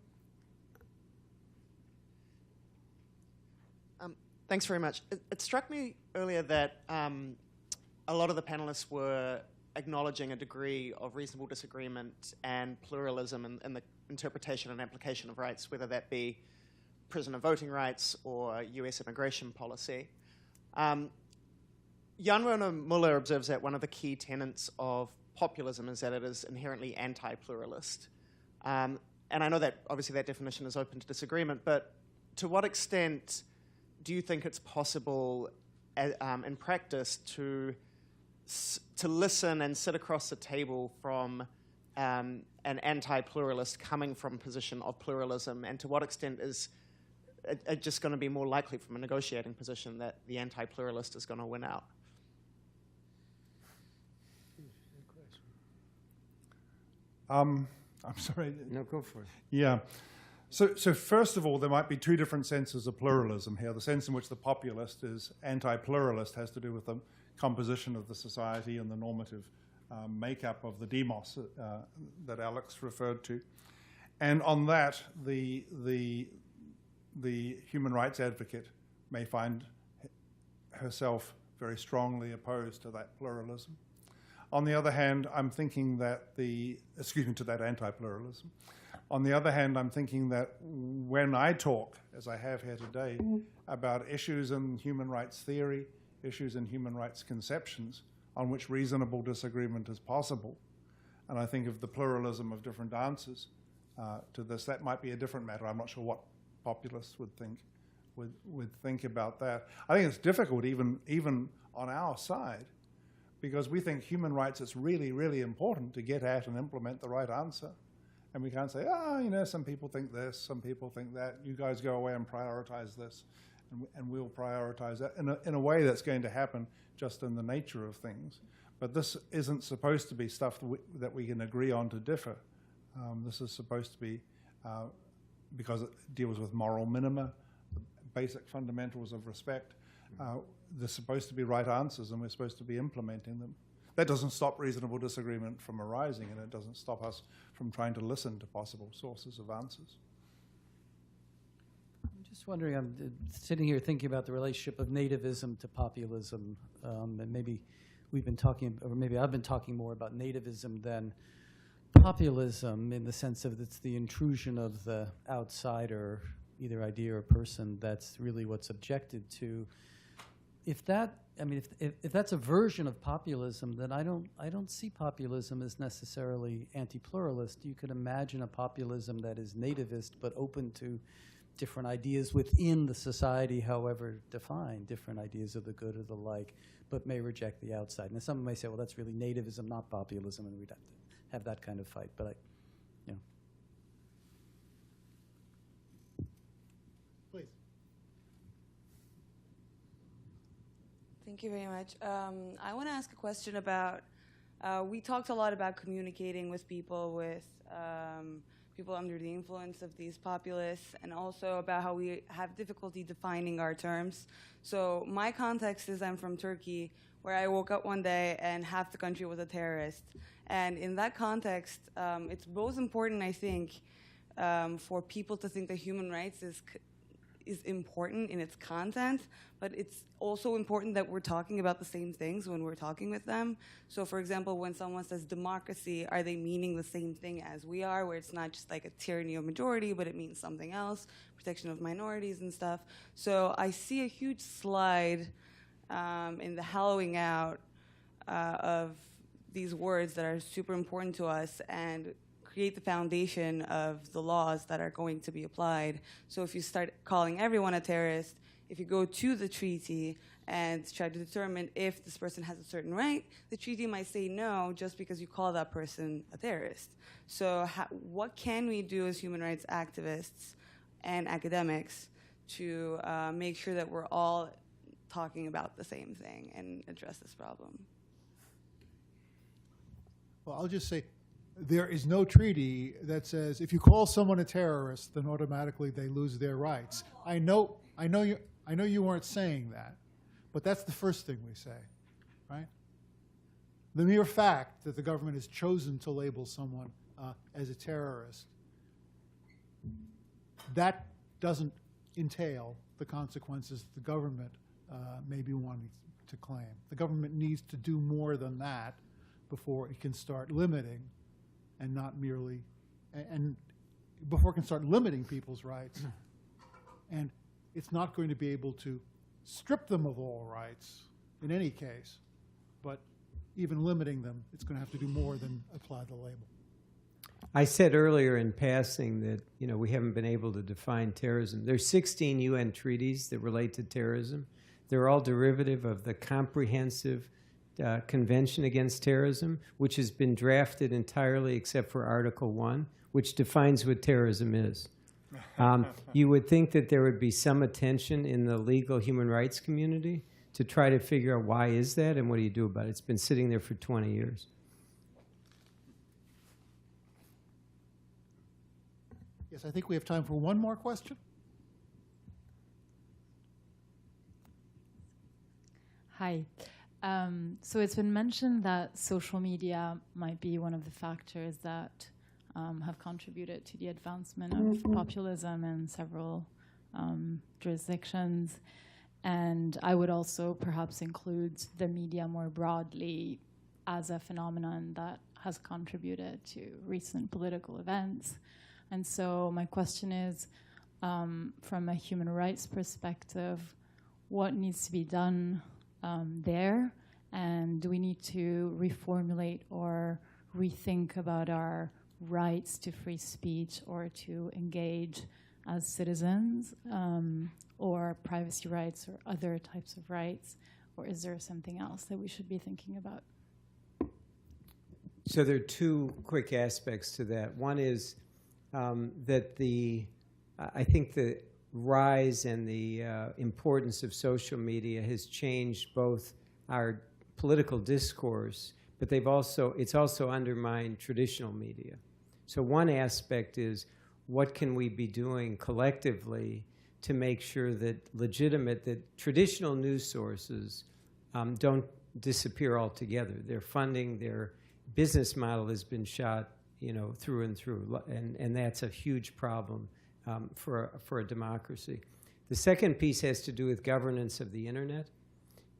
Thanks very much. It struck me earlier that a lot of the panelists were acknowledging a degree of reasonable disagreement and pluralism in the interpretation and application of rights, whether that be prisoner voting rights or US immigration policy. Jan-Werner Müller observes that one of the key tenets of populism is that it is inherently anti-pluralist. And I know that obviously that definition is open to disagreement, but to what extent do you think it's possible in practice to listen and sit across the table from an anti-pluralist coming from a position of pluralism, and to what extent is it just going to be more likely from a negotiating position that the anti-pluralist is going to win out? I'm sorry. No, go for it. Yeah. So first of all, there might be two different senses of pluralism here. The sense in which the populist is anti-pluralist has to do with the composition of the society and the normative makeup of the demos that Alex referred to. And on that, the the human rights advocate may find herself very strongly opposed to that pluralism. On the other hand, I'm thinking that to that anti-pluralism. On the other hand, I'm thinking that when I talk, as I have here today, about issues in human rights theory, issues in human rights conceptions on which reasonable disagreement is possible, and I think of the pluralism of different answers to this, that might be a different matter. I'm not sure what populists would think about that. I think it's difficult even on our side, because we think human rights is really, really important to get at and implement the right answer. And we can't say, some people think this, some people think that. You guys go away and prioritize this, and we'll prioritize that in a way that's going to happen just in the nature of things. But this isn't supposed to be stuff that we can agree on to differ. This is supposed to be, because it deals with moral minima, basic fundamentals of respect. They're supposed to be right answers, and we're supposed to be implementing them. That doesn't stop reasonable disagreement from arising, and it doesn't stop us from trying to listen to possible sources of answers. I'm just wondering, I'm sitting here thinking about the relationship of nativism to populism, and maybe we've been talking, or maybe I've been talking more about nativism than populism, in the sense of it's the intrusion of the outsider, either idea or person, that's really what's objected to. If that's a version of populism, then I don't see populism as necessarily anti-pluralist. You could imagine a populism that is nativist but open to different ideas within the society, however defined, different ideas of the good or the like, but may reject the outside. And someone may say, well, that's really nativism, not populism, and we'd have to have that kind of fight. But Please. Thank you very much. I want to ask a question about, we talked a lot about communicating with people people under the influence of these populists, and also about how we have difficulty defining our terms. So my context is I'm from Turkey, where I woke up one day and half the country was a terrorist. And in that context, it's both important, I think, for people to think that human rights is important in its content, but it's also important that we're talking about the same things when we're talking with them. So for example, when someone says democracy, are they meaning the same thing as we are, where it's not just like a tyranny of majority, but it means something else, protection of minorities and stuff. So I see a huge slide in the hollowing out of these words that are super important to us and create the foundation of the laws that are going to be applied. So if you start calling everyone a terrorist, if you go to the treaty and try to determine if this person has a certain right, the treaty might say no just because you call that person a terrorist. So what can we do as human rights activists and academics to make sure that we're all talking about the same thing and address this problem? Well, I'll just say, there is no treaty that says if you call someone a terrorist, then automatically they lose their rights. I know you weren't saying that, but that's the first thing we say, right? The mere fact that the government has chosen to label someone as a terrorist, that doesn't entail the consequences the government may be wanting to claim. The government needs to do more than that before it can start limiting, and not merely, and before it can start limiting people's rights. And it's not going to be able to strip them of all rights in any case, but even limiting them, it's going to have to do more than apply the label. I said earlier in passing that we haven't been able to define terrorism. There's 16 UN treaties that relate to terrorism. They're all derivative of the Comprehensive Convention Against Terrorism, which has been drafted entirely except for Article 1, which defines what terrorism is. You would think that there would be some attention in the legal human rights community to try to figure out why is that and what do you do about it. It's been sitting there for 20 years. Yes, I think we have time for one more question. Hi. So it's been mentioned that social media might be one of the factors that have contributed to the advancement of populism in several jurisdictions. And I would also perhaps include the media more broadly as a phenomenon that has contributed to recent political events. And so my question is, from a human rights perspective, what needs to be done there? And do we need to reformulate or rethink about our rights to free speech or to engage as citizens, or privacy rights or other types of rights? Or is there something else that we should be thinking about? So there are two quick aspects to that. One is that I think the rise and the importance of social media has changed both our political discourse, but it's also undermined traditional media. So one aspect is, what can we be doing collectively to make sure that traditional news sources don't disappear altogether? Their funding, their business model has been shot, through and through, and that's a huge problem for a democracy. The second piece has to do with governance of the internet,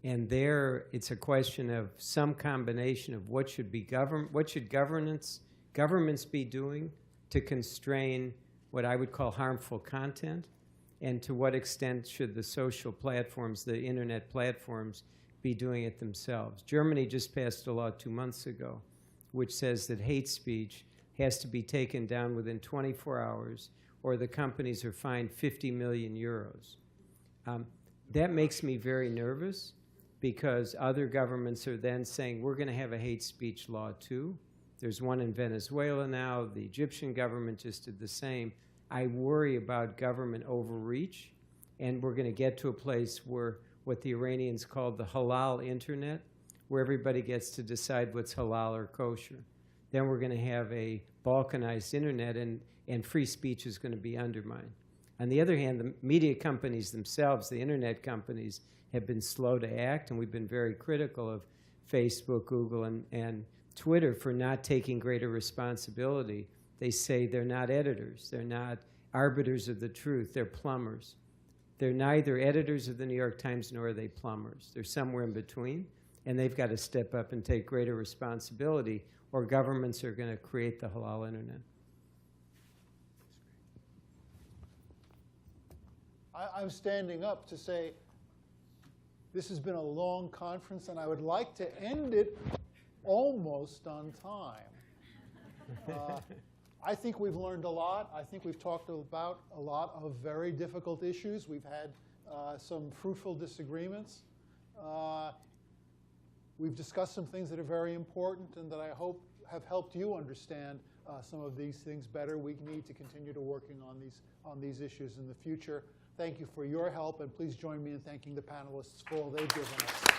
and there it's a question of some combination of what should governments be doing to constrain what I would call harmful content, and to what extent should the social platforms, the internet platforms, be doing it themselves. Germany just passed a law 2 months ago which says that hate speech has to be taken down within 24 hours or the companies are fined 50 million euros. That makes me very nervous, because other governments are then saying, we're going to have a hate speech law too. There's one in Venezuela now. The Egyptian government just did the same. I worry about government overreach, and we're going to get to a place where what the Iranians called the halal internet, where everybody gets to decide what's halal or kosher. Then we're going to have a balkanized internet, and free speech is going to be undermined. On the other hand, the media companies themselves, the internet companies, have been slow to act, and we've been very critical of Facebook, Google, and Twitter for not taking greater responsibility. They say they're not editors. They're not arbiters of the truth. They're plumbers. They're neither editors of the New York Times nor are they plumbers. They're somewhere in between, and they've got to step up and take greater responsibility, or governments are going to create the halal internet. I'm standing up to say this has been a long conference, and I would like to end it almost on time. I think we've learned a lot. I think we've talked about a lot of very difficult issues. We've had some fruitful disagreements. We've discussed some things that are very important and that I hope have helped you understand some of these things better. We need to continue to working on these issues in the future. Thank you for your help, and please join me in thanking the panelists for all they've given us.